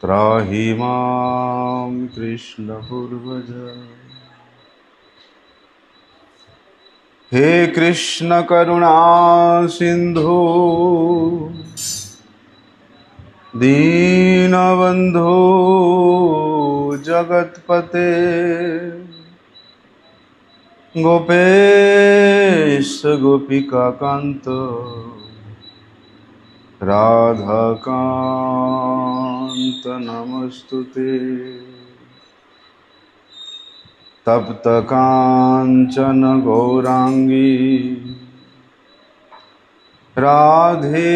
त्राहि मां कृष्ण पूर्वज। हे कृष्ण करुणा सिंधु दीनबंधु जगतपते गोपेश गोपिका कांत राधाकांत नमस्तुते। तप्त कांचन गौरांगी राधे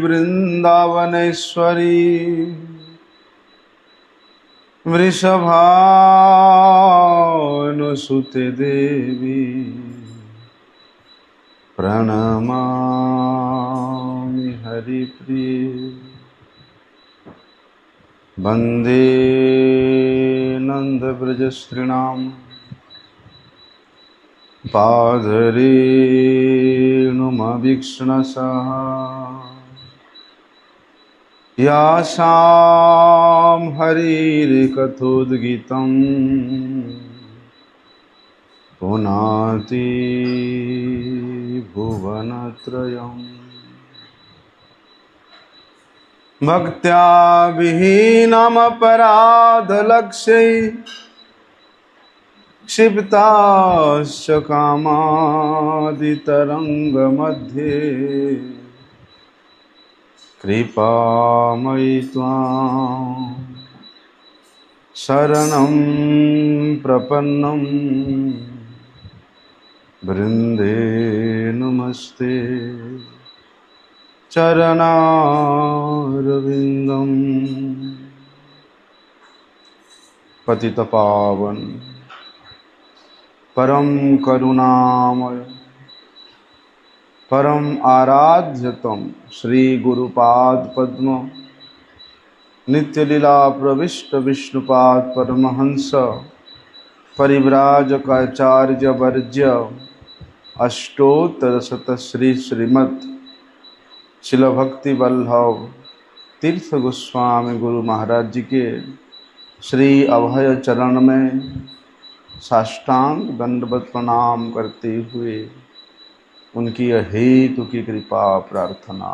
वृंदावनेश्वरी वृषभानुसुते देवी प्रणमामि हरिप्रिये। वन्दे नन्दव्रजस्त्रीणां पादरेणुमवीक्ष्णसः यासां हरिर्कथोद्गीतं पुनाति भुवनत्रयम्। भक्त्या विहीनमपराधलक्ष्यै क्षिप्ताश्च कामादितरङ्गमध्ये कृपामयि त्वां शरणं प्रपन्नं वृन्दे नमस्ते चरणारविंदम। पतितपावन परम करुणामय परम आराध्यतम श्री गुरुपाद पद्म नित्यलीला प्रविष्ट विष्णुपाद परमहंस परिव्राजकाचार्य वर्ज्य अष्टोत्तर शत श्री श्रीमद् शिल भक्ति वल्लभ तीर्थ गोस्वामी गुरु महाराज जी के श्री अभय चरण में साष्टांग दंडवत प्रणाम करते हुए उनकी अहेतु की कृपा प्रार्थना।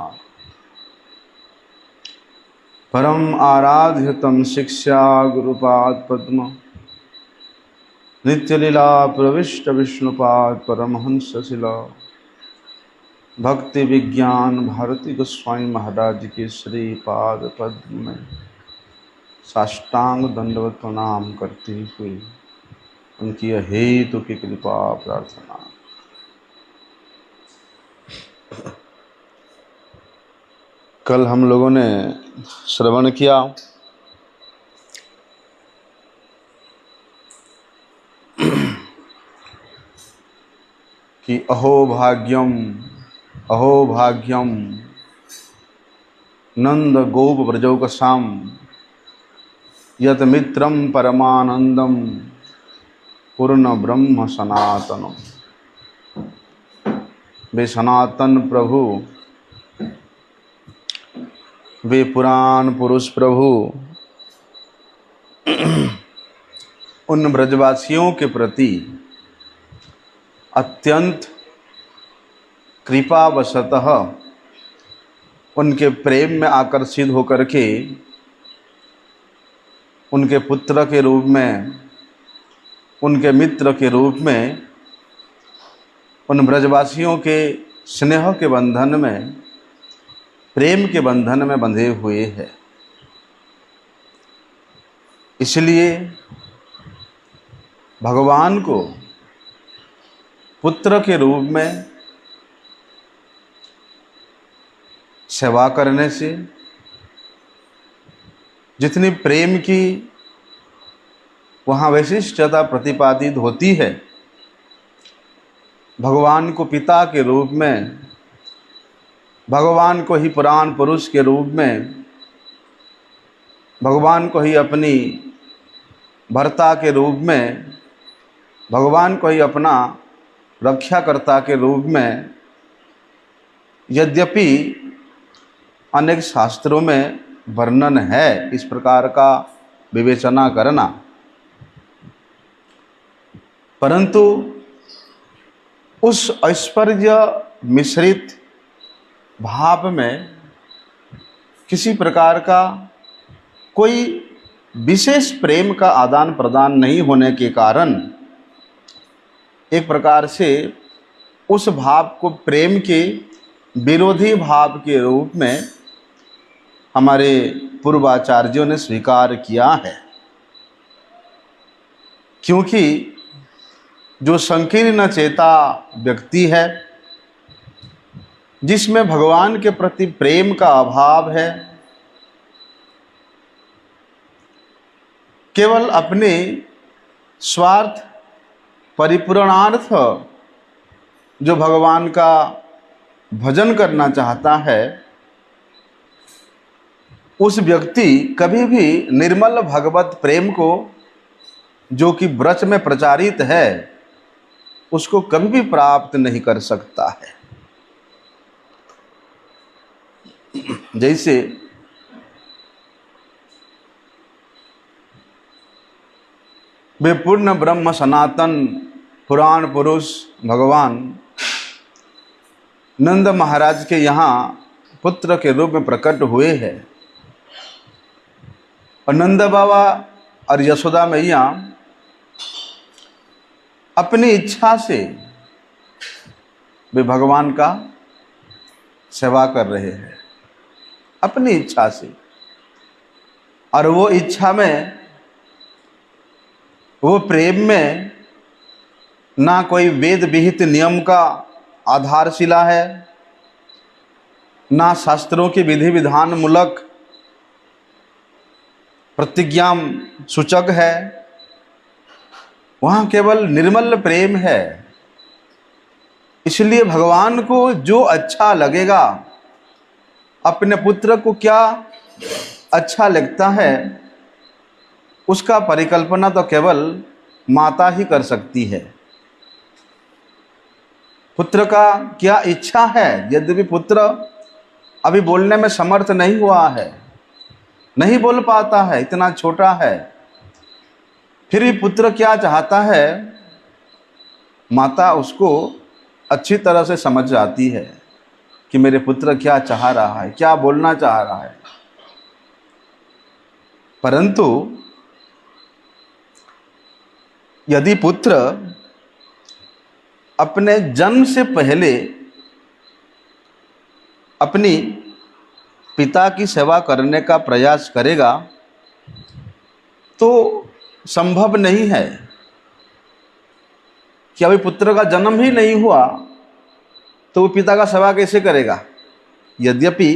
परम आराध्यतम शिक्षा गुरुपाद पद्म नित्यलीला प्रविष्ट विष्णुपाद परमहंस शिला भक्ति विज्ञान भारती गोस्वामी महाराज के श्री पाद पद्म में साष्टांग दंडवत प्रणाम करते हुए उनकी अहेतु की कृपा प्रार्थना। कल हम लोगों ने श्रवण किया कि अहो भाग्यम नंद गोप व्रजौकसाम यत मित्रम परमानंदम पूर्ण ब्रह्म सनातनम। वे सनातन प्रभु, वे पुराण पुरुष प्रभु उन ब्रजवासियों के प्रति अत्यंत कृपावशतः उनके प्रेम में आकर्षित होकर के उनके पुत्र के रूप में, उनके मित्र के रूप में, उन ब्रजवासियों के स्नेह के बंधन में, प्रेम के बंधन में बंधे हुए हैं। इसलिए भगवान को पुत्र के रूप में सेवा करने से जितनी प्रेम की वहाँ वैशिष्टता प्रतिपादित होती है, भगवान को पिता के रूप में, भगवान को ही पुराण पुरुष के रूप में, भगवान को ही अपनी भर्ता के रूप में, भगवान को ही अपना रक्षाकर्ता के रूप में, यद्यपि अनेक शास्त्रों में वर्णन है, इस प्रकार का विवेचना करना। परंतु उस ऐश्वर्य मिश्रित भाव में किसी प्रकार का कोई विशेष प्रेम का आदान प्रदान नहीं होने के कारण एक प्रकार से उस भाव को प्रेम के विरोधी भाव के रूप में हमारे पूर्वाचार्यों ने स्वीकार किया है। क्योंकि जो संकीर्ण चेता व्यक्ति है, जिसमें भगवान के प्रति प्रेम का अभाव है, केवल अपने स्वार्थ परिपूर्णार्थ जो भगवान का भजन करना चाहता है, उस व्यक्ति कभी भी निर्मल भगवत प्रेम को, जो कि व्रज में प्रचारित है, उसको कभी भी प्राप्त नहीं कर सकता है। जैसे वे पूर्ण ब्रह्म सनातन पुराण पुरुष भगवान नंद महाराज के यहाँ पुत्र के रूप में प्रकट हुए हैं, और नंद बाबा और यशोदा मैया अपनी इच्छा से वे भगवान का सेवा कर रहे हैं, अपनी इच्छा से। और वो इच्छा में, वो प्रेम में ना कोई वेद विहित नियम का आधारशिला है, ना शास्त्रों के विधि विधान मूलक प्रतिज्ञा सूचक है। वहाँ केवल निर्मल प्रेम है। इसलिए भगवान को जो अच्छा लगेगा, अपने पुत्र को क्या अच्छा लगता है, उसका परिकल्पना तो केवल माता ही कर सकती है। पुत्र का क्या इच्छा है, यद्यपि पुत्र अभी बोलने में समर्थ नहीं हुआ है, नहीं बोल पाता है, इतना छोटा है, फिर भी पुत्र क्या चाहता है, माता उसको अच्छी तरह से समझ जाती है कि मेरे पुत्र क्या चाह रहा है, क्या बोलना चाह रहा है। परंतु यदि पुत्र अपने जन्म से पहले अपनी पिता की सेवा करने का प्रयास करेगा, तो संभव नहीं है कि अभी पुत्र का जन्म ही नहीं हुआ तो वो पिता का सेवा कैसे करेगा। यद्यपि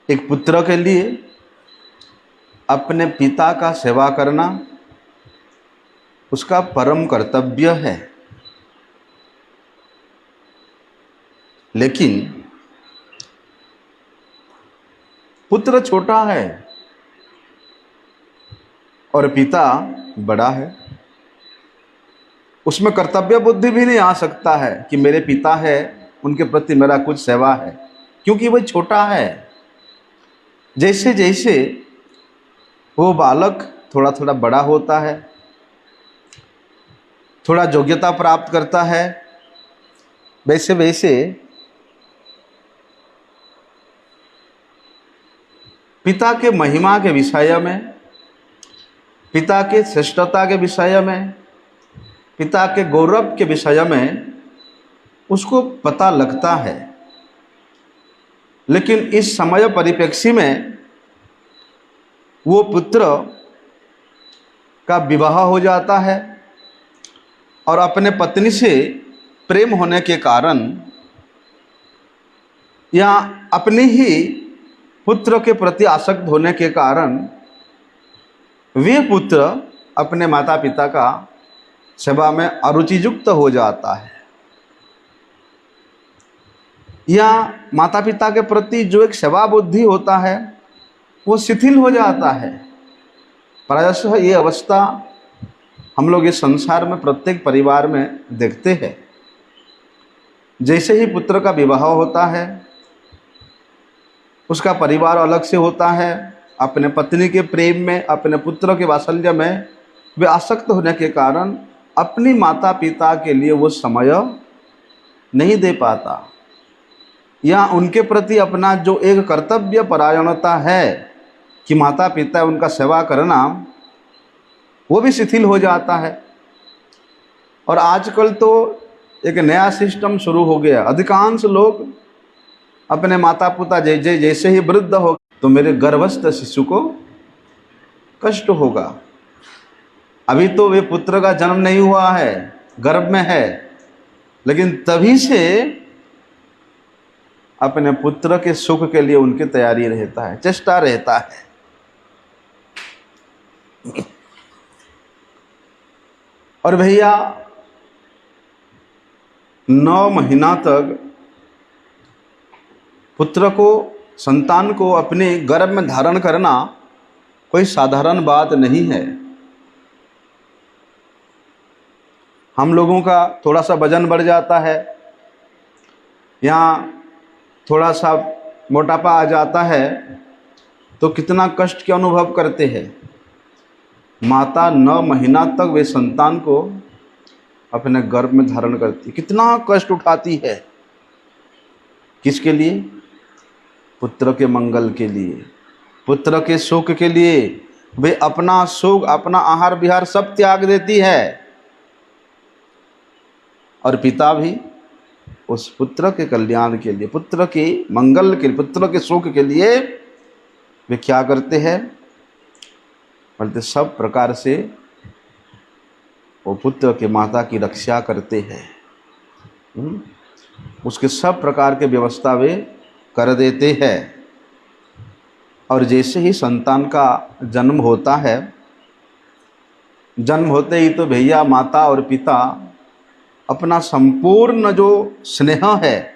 एक पुत्र के लिए अपने पिता का सेवा करना उसका परम कर्तव्य है, लेकिन पुत्र छोटा है और पिता बड़ा है, उसमें कर्तव्य बुद्धि भी नहीं आ सकता है कि मेरे पिता है, उनके प्रति मेरा कुछ सेवा है, क्योंकि वह छोटा है। जैसे जैसे वो बालक थोड़ा थोड़ा बड़ा होता है, थोड़ा योग्यता प्राप्त करता है, वैसे वैसे पिता के महिमा के विषय में, पिता के श्रेष्ठता के विषय में, पिता के गौरव के विषय में उसको पता लगता है। लेकिन इस समय परिप्रेक्ष्य में वो पुत्र का विवाह हो जाता है और अपने पत्नी से प्रेम होने के कारण या अपने ही पुत्र के प्रति आसक्त होने के कारण वे पुत्र अपने माता पिता का सेवा में अरुचियुक्त हो जाता है, या माता पिता के प्रति जो एक सेवा बुद्धि होता है वो शिथिल हो जाता है। प्रायशः ये अवस्था हम लोग इस संसार में प्रत्येक परिवार में देखते हैं। जैसे ही पुत्र का विवाह होता है, उसका परिवार अलग से होता है, अपने पत्नी के प्रेम में, अपने पुत्र के वात्सल्य में वे आसक्त होने के कारण अपनी माता पिता के लिए वो समय नहीं दे पाता, या उनके प्रति अपना जो एक कर्तव्य परायणता है कि माता पिता उनका सेवा करना, वो भी शिथिल हो जाता है। और आजकल तो एक नया सिस्टम शुरू हो गया। अधिकांश लोग अपने माता पिता जैसे ही वृद्ध हो तो मेरे गर्भस्थ शिशु को कष्ट होगा। अभी तो वे पुत्र का जन्म नहीं हुआ है, गर्भ में है, लेकिन तभी से अपने पुत्र के सुख के लिए उनकी तैयारी रहता है, चेष्टा रहता है। और भैया 9 महीना तक पुत्र को, संतान को अपने गर्भ में धारण करना कोई साधारण बात नहीं है। हम लोगों का थोड़ा सा वजन बढ़ जाता है, यहाँ थोड़ा सा मोटापा आ जाता है, तो कितना कष्ट के अनुभव करते हैं। माता 9 महीना तक वे संतान को अपने गर्भ में धारण करती, कितना कष्ट उठाती है। किसके लिए? पुत्र के मंगल के लिए, पुत्र के सुख के लिए। वे अपना सुख, अपना आहार विहार सब त्याग देती है। और पिता भी उस पुत्र के कल्याण के लिए, पुत्र के मंगल के लिए, पुत्र के सुख के लिए वे क्या करते हैं? बोलते सब प्रकार से वो पुत्र के माता की रक्षा करते हैं। उसके सब प्रकार के व्यवस्था वे कर देते हैं। और जैसे ही संतान का जन्म होता है, जन्म होते ही तो भैया माता और पिता अपना संपूर्ण जो स्नेह है,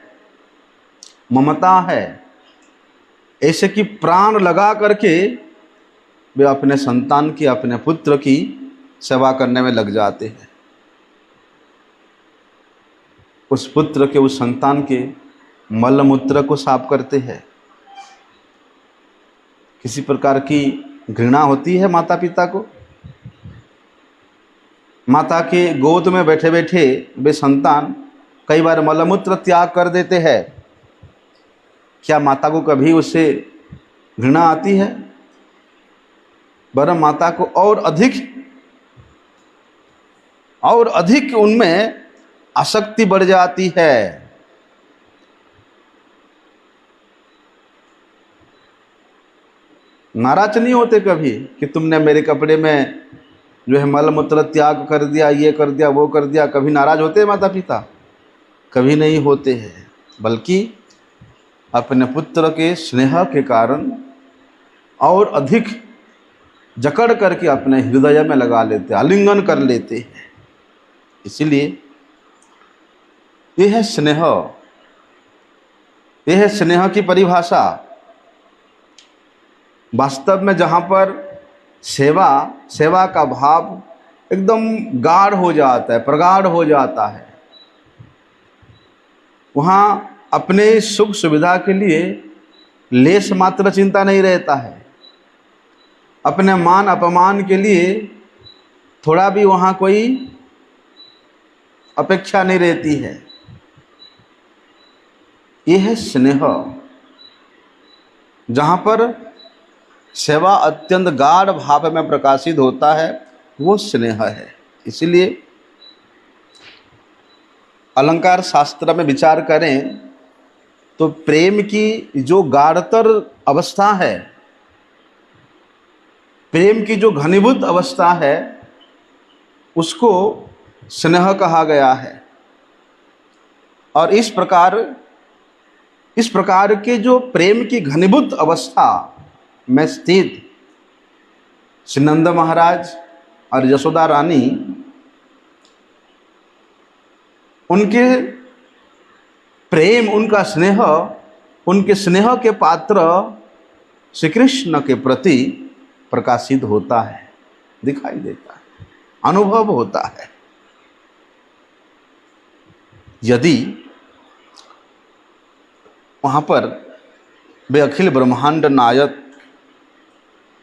ममता है, ऐसे कि प्राण लगा करके वे अपने संतान की, अपने पुत्र की सेवा करने में लग जाते हैं। उस पुत्र के, उस संतान के मल मूत्र को साफ करते हैं। किसी प्रकार की घृणा होती है माता पिता को? माता के गोद में बैठे बैठे वे संतान कई बार मलमूत्र त्याग कर देते हैं। क्या माता को कभी उससे घृणा आती है? वरन माता को और अधिक उनमें आसक्ति बढ़ जाती है। नाराज नहीं होते कभी कि तुमने मेरे कपड़े में जो है मलमूत्र त्याग कर दिया, ये कर दिया, वो कर दिया? कभी नाराज होते हैं माता पिता? कभी नहीं होते हैं, बल्कि अपने पुत्र के स्नेह के कारण और अधिक जकड़ करके अपने हृदय में लगा लेते, आलिंगन कर लेते हैं। इसीलिए यह है स्नेह, यह है स्नेह की परिभाषा। वास्तव में जहाँ पर सेवा का भाव एकदम गाढ़ हो जाता है, प्रगाढ़ हो जाता है, वहाँ अपने सुख सुविधा के लिए लेश मात्र चिंता नहीं रहता है। अपने मान अपमान के लिए थोड़ा भी वहाँ कोई अपेक्षा नहीं रहती है। यह है स्नेह। जहाँ पर सेवा अत्यंत गाढ़ भाव में प्रकाशित होता है, वो स्नेह है। इसलिए अलंकार शास्त्र में विचार करें तो प्रेम की जो गाढ़तर अवस्था है, प्रेम की जो घनीभूत अवस्था है, उसको स्नेह कहा गया है। और इस प्रकार के जो प्रेम की घनीभूत अवस्था में स्थित श्री नंद महाराज और यशोदा रानी, उनके प्रेम, उनका स्नेह, उनके स्नेह के पात्र श्री कृष्ण के प्रति प्रकाशित होता है, दिखाई देता है, अनुभव होता है। यदि वहाँ पर वे अखिल ब्रह्मांड नायक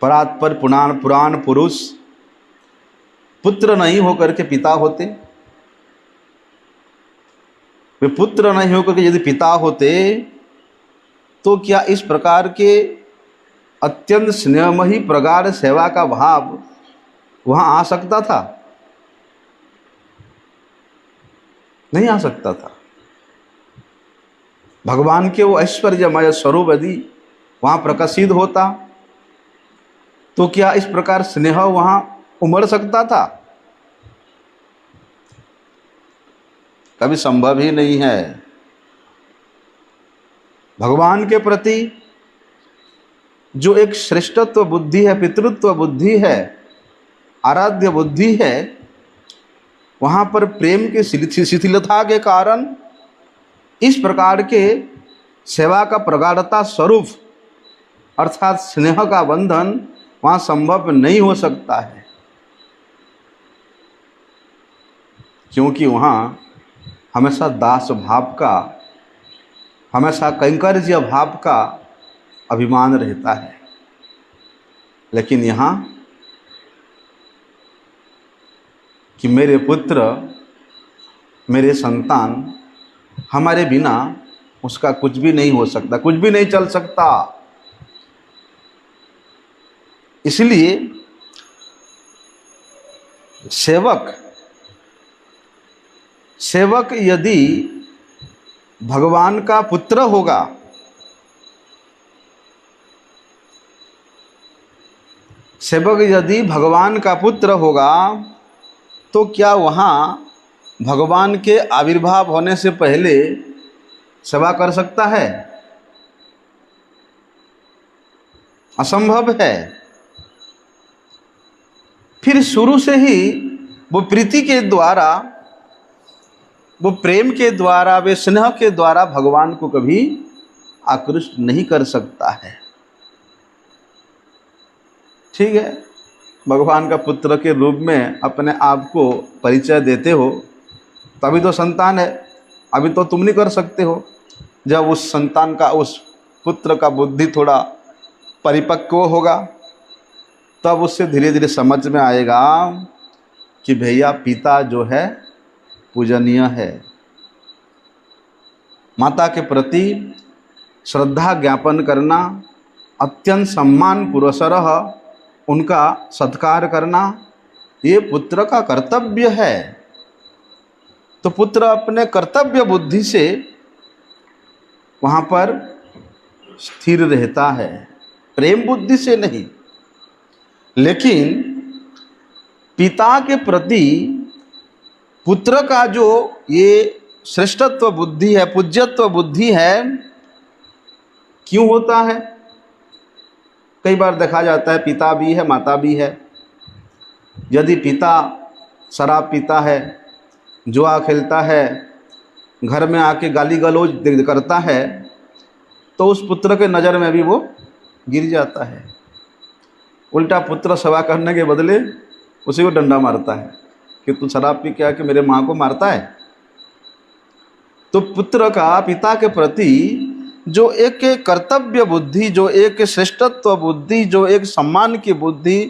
परात्पर पुराण पुरुष पुत्र नहीं होकर के पिता होते। वे पुत्र नहीं होकर के यदि पिता होते तो क्या इस प्रकार के अत्यंत स्नेहमयी प्रगाढ़ सेवा का भाव वहाँ आ सकता था? नहीं आ सकता था। भगवान के वो ऐश्वर्यमय स्वरूप यदि वहाँ प्रकाशित होता तो क्या इस प्रकार स्नेह वहाँ उमड़ सकता था? कभी संभव ही नहीं है। भगवान के प्रति जो एक श्रेष्ठत्व बुद्धि है, पितृत्व बुद्धि है, आराध्य बुद्धि है, वहाँ पर प्रेम की शिथिलता के कारण इस प्रकार के सेवा का प्रगाढ़ता स्वरूप अर्थात स्नेह का बंधन वहाँ संभव नहीं हो सकता है, क्योंकि वहाँ हमेशा दास भाव का, हमेशा कैंकर्य भाव का अभिमान रहता है। लेकिन यहाँ कि मेरे पुत्र, मेरे संतान, हमारे बिना उसका कुछ भी नहीं हो सकता, कुछ भी नहीं चल सकता। इसलिए सेवक यदि भगवान का पुत्र होगा, सेवक यदि भगवान का पुत्र होगा तो क्या वहाँ भगवान के आविर्भाव होने से पहले सेवा कर सकता है? असंभव है। फिर शुरू से ही वो प्रीति के द्वारा, वो प्रेम के द्वारा, वे स्नेह के द्वारा भगवान को कभी आकृष्ट नहीं कर सकता है। ठीक है, भगवान का पुत्र के रूप में अपने आप को परिचय देते हो तो अभी तो संतान है, अभी तो तुम नहीं कर सकते हो। जब उस संतान का, उस पुत्र का बुद्धि थोड़ा परिपक्व होगा तब उससे धीरे धीरे समझ में आएगा कि भैया पिता जो है पूजनीय है। माता के प्रति श्रद्धा ज्ञापन करना, अत्यंत सम्मान पुरस्सरः उनका सत्कार करना, ये पुत्र का कर्तव्य है। तो पुत्र अपने कर्तव्य बुद्धि से वहाँ पर स्थिर रहता है, प्रेम बुद्धि से नहीं। लेकिन पिता के प्रति पुत्र का जो ये श्रेष्ठत्व बुद्धि है, पूज्यत्व बुद्धि है, क्यों होता है? कई बार देखा जाता है पिता भी है, माता भी है। यदि पिता शराब पीता है, जुआ खेलता है, घर में आके गाली गलौज करता है, तो उस पुत्र के नज़र में भी वो गिर जाता है। उल्टा पुत्र सेवा करने के बदले उसी को डंडा मारता है कि तू शराब पी के आके मेरे माँ को मारता है। तो पुत्र का पिता के प्रति जो एक कर्तव्य बुद्धि, जो एक श्रेष्ठत्व बुद्धि, जो एक सम्मान की बुद्धि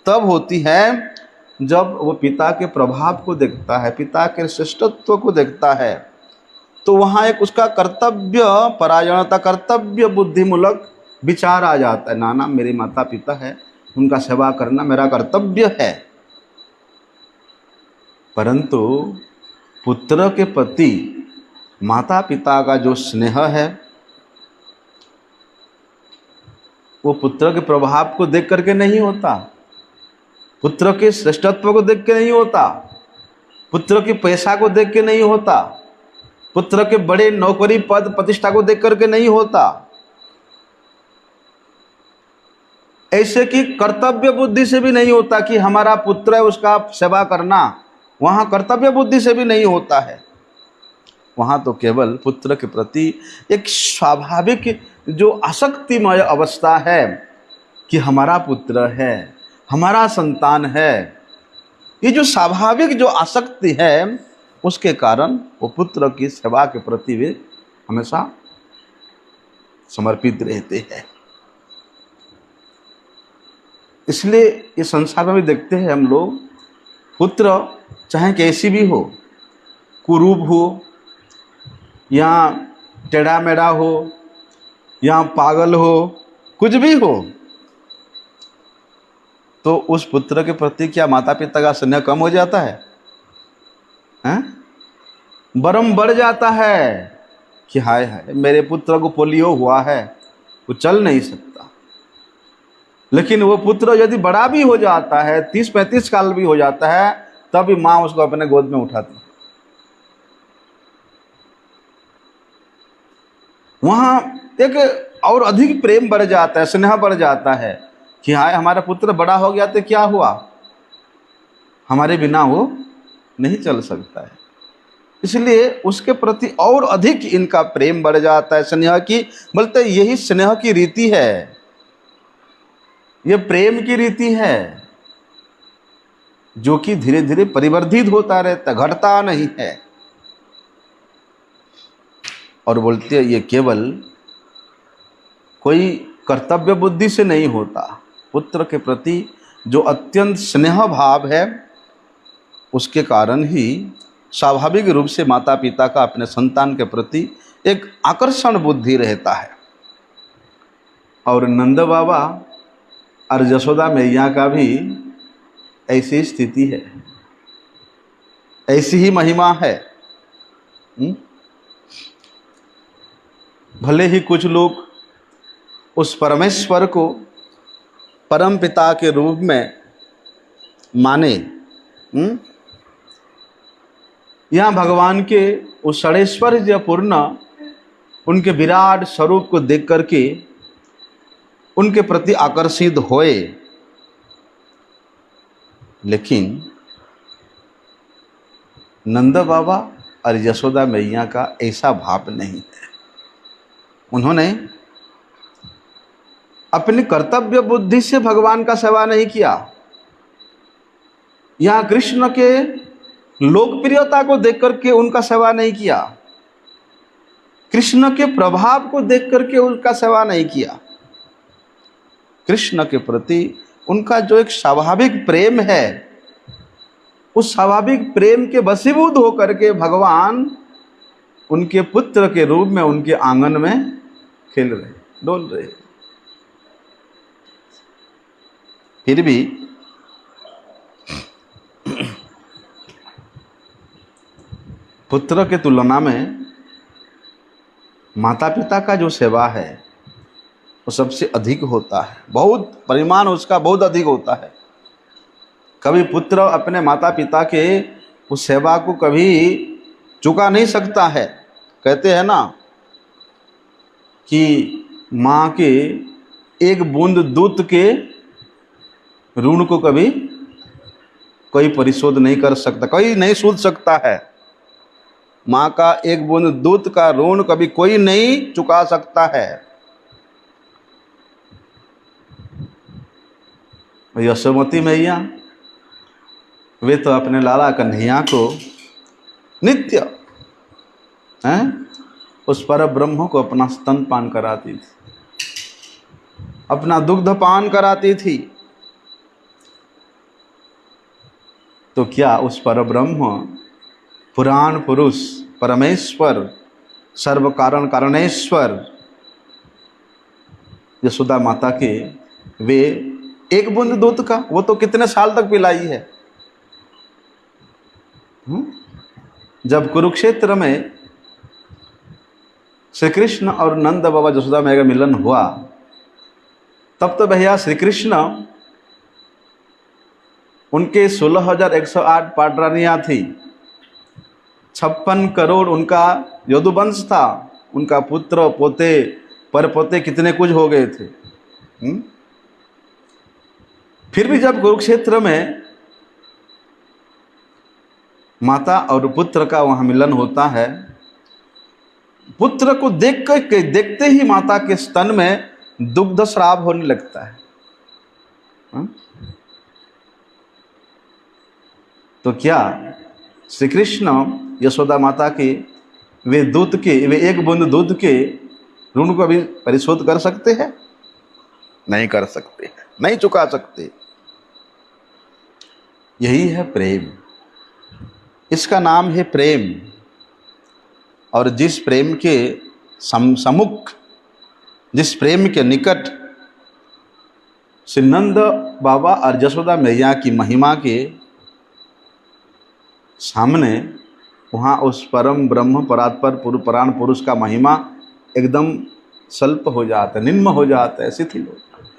तब होती है जब वो पिता के प्रभाव को देखता है, पिता के श्रेष्ठत्व को देखता है। तो वहाँ एक उसका कर्तव्य परायणता, कर्तव्य बुद्धिमूलक विचार आ जाता है, ना मेरे माता पिता है, उनका सेवा करना मेरा कर्तव्य है। परंतु पुत्र के प्रति माता पिता का जो स्नेह है वो पुत्र के प्रभाव को देख करके नहीं होता, पुत्र के श्रेष्ठत्व को देख के नहीं होता, पुत्र के पैसा को देख के नहीं होता, पुत्र के बड़े नौकरी पद प्रतिष्ठा को देख करके नहीं होता। ऐसे कि कर्तव्य बुद्धि से भी नहीं होता कि हमारा पुत्र है उसका सेवा करना, वहाँ कर्तव्य बुद्धि से भी नहीं होता है। वहाँ तो केवल पुत्र के प्रति एक स्वाभाविक जो आसक्तिमय अवस्था है कि हमारा पुत्र है, हमारा संतान है, ये जो स्वाभाविक जो आसक्ति है उसके कारण वो पुत्र की सेवा के प्रति वे हमेशा समर्पित रहते हैं। इसलिए इस संसार में भी देखते हैं हम लोग, पुत्र चाहे कैसी भी हो, कुरूप हो या टेढ़ा मेढ़ा हो या पागल हो, कुछ भी हो, तो उस पुत्र के प्रति क्या माता पिता का स्नेह कम हो जाता है? बरम बढ़ जाता है कि हाय हाय मेरे पुत्र को पोलियो हुआ है, वो चल नहीं सकता। लेकिन वो पुत्र यदि बड़ा भी हो जाता है, 30-35 साल भी हो जाता है, तब भी माँ उसको अपने गोद में उठाती। वहां एक और अधिक प्रेम बढ़ जाता है, स्नेह बढ़ जाता है कि हाय हमारा पुत्र बड़ा हो गया तो क्या हुआ, हमारे बिना वो नहीं चल सकता है। इसलिए उसके प्रति और अधिक इनका प्रेम बढ़ जाता है, स्नेह की, बोलते यही स्नेह की रीति है, ये प्रेम की रीति है, जो कि धीरे धीरे परिवर्धित होता रहता, घटता नहीं है। और बोलते ये केवल कोई कर्तव्य बुद्धि से नहीं होता, पुत्र के प्रति जो अत्यंत स्नेह भाव है उसके कारण ही स्वाभाविक रूप से माता पिता का अपने संतान के प्रति एक आकर्षण बुद्धि रहता है। और नंद बाबा और यशोदा मैया का भी ऐसी स्थिति है, ऐसी ही महिमा है। भले ही कुछ लोग उस परमेश्वर को परम पिता के रूप में माने, यहाँ भगवान के उस षड़ैश्वर्य पूर्ण उनके विराट स्वरूप को देख करके उनके प्रति आकर्षित होए, लेकिन नंद बाबा और यशोदा मैया का ऐसा भाव नहीं है। उन्होंने अपनी कर्तव्य बुद्धि से भगवान का सेवा नहीं किया, यहाँ कृष्ण के लोकप्रियता को देख करके उनका सेवा नहीं किया, कृष्ण के प्रभाव को देख करके उनका सेवा नहीं किया। कृष्ण के प्रति उनका जो एक स्वाभाविक प्रेम है, उस स्वाभाविक प्रेम के वशीभूत होकर के भगवान उनके पुत्र के रूप में उनके आंगन में खेल रहे, डोल रहे। फिर भी पुत्र के तुलना में माता पिता का जो सेवा है वो सबसे अधिक होता है, बहुत परिमाण उसका बहुत अधिक होता है। कभी पुत्र अपने माता पिता के उस सेवा को कभी चुका नहीं सकता है। कहते हैं ना कि माँ के एक बूंद दूध के ऋण को कभी कोई परिशोध नहीं कर सकता, कोई नहीं सूझ सकता है। माँ का एक बूंद दूध का ऋण कभी कोई नहीं चुका सकता है। यशोमती मैया वे तो अपने लाला कन्हैया को नित्य उस पर ब्रह्म को अपना स्तन पान कराती थी, अपना दुग्ध पान कराती थी। तो क्या उस पर ब्रह्म पुराण पुरुष परमेश्वर सर्व कारण कारणेश्वर यशोदा माता के वे एक बूंद दूध का वो तो कितने साल तक पिलाई है। जब कुरुक्षेत्र में श्री कृष्ण और नंद बाबा यशोदा मैया का मिलन हुआ, तब तो भैया श्री कृष्ण उनके 16,108 पाटरानियाँ थी, 56 करोड़ उनका यदुवंश था, उनका पुत्र पोते परपोते कितने कुछ हो गए थे। फिर भी जब कुरुक्षेत्र में माता और पुत्र का वहाँ मिलन होता है, पुत्र को देखते ही माता के स्तन में दुग्ध स्राव होने लगता है। तो क्या श्री कृष्ण यशोदा माता के वे एक बूंद दूध के ऋण को अभी परिशोध कर सकते हैं? नहीं कर सकते, नहीं चुका सकते। यही है प्रेम, इसका नाम है प्रेम। और जिस प्रेम के सम्मुख, जिस प्रेम के निकट श्री नंद बाबा और जसोदा मैया की महिमा के सामने, वहाँ उस परम ब्रह्म परात्पर पुराण पुरुष का महिमा एकदम स्वल्प हो जाता है, निम्न हो जाता है, शिथिल हो जाता है।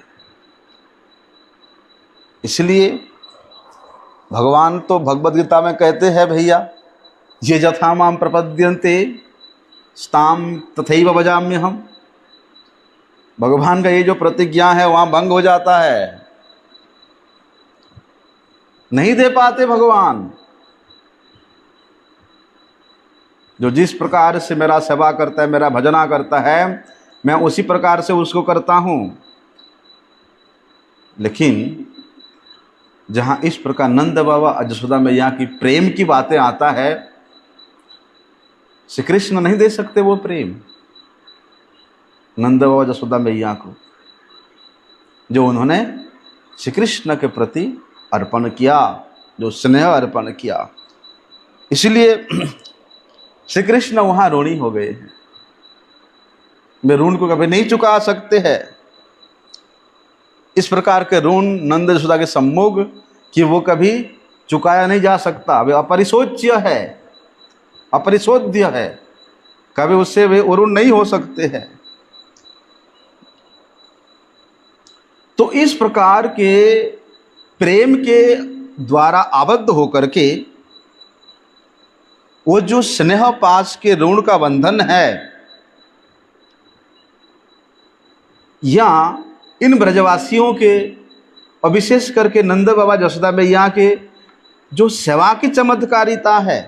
इसलिए भगवान तो भगवद गीता में कहते हैं, भैया ये यथा माम प्रपद्यन्ते स्ताम तथैव भजाम्य हम। भगवान का ये जो प्रतिज्ञा है वहाँ भंग हो जाता है, नहीं दे पाते भगवान। जो जिस प्रकार से मेरा सेवा करता है, मेरा भजना करता है, मैं उसी प्रकार से उसको करता हूँ। लेकिन जहाँ इस प्रकार नंद बाबा और जसोदा मैया की प्रेम की बातें आता है, श्री कृष्ण नहीं दे सकते वो प्रेम नंद बाबा जसोदा मैया को, जो उन्होंने श्री कृष्ण के प्रति अर्पण किया, जो स्नेह अर्पण किया। इसलिए श्री कृष्ण वहाँ ऋणी हो गए हैं। वे ऋण को कभी नहीं चुका सकते हैं। इस प्रकार के ऋण नंद यशोदा के सम्मुख कि वो कभी चुकाया नहीं जा सकता। वे अपरिशोच्य है, अपरिशोध्य है, कभी उससे वे ऋण नहीं हो सकते हैं। तो इस प्रकार के प्रेम के द्वारा आबद्ध होकर के वो जो स्नेह पास के ऋण का बंधन है, या इन ब्रजवासियों के और विशेष करके नंद बाबा जसोदा मैया के जो सेवा की चमत्कारिता है,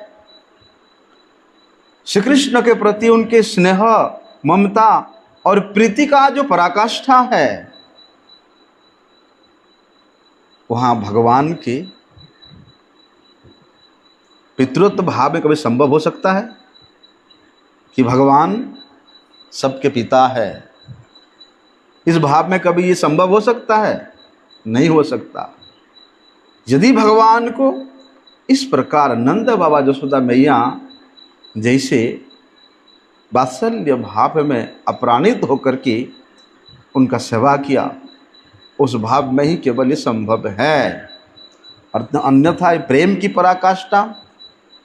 श्री कृष्ण के प्रति उनके स्नेह, ममता और प्रीति का जो पराकाष्ठा है, वहाँ भगवान के पितृत्व भाव में कभी संभव हो सकता है कि भगवान सबके पिता है? इस भाव में कभी ये संभव हो सकता है? नहीं हो सकता। यदि भगवान को इस प्रकार नंद बाबा जसोदा मैया जैसे वात्सल्य भाव में अपराणित होकर के उनका सेवा किया, उस भाव में ही केवल ये संभव है। और अन्यथा प्रेम की पराकाष्ठा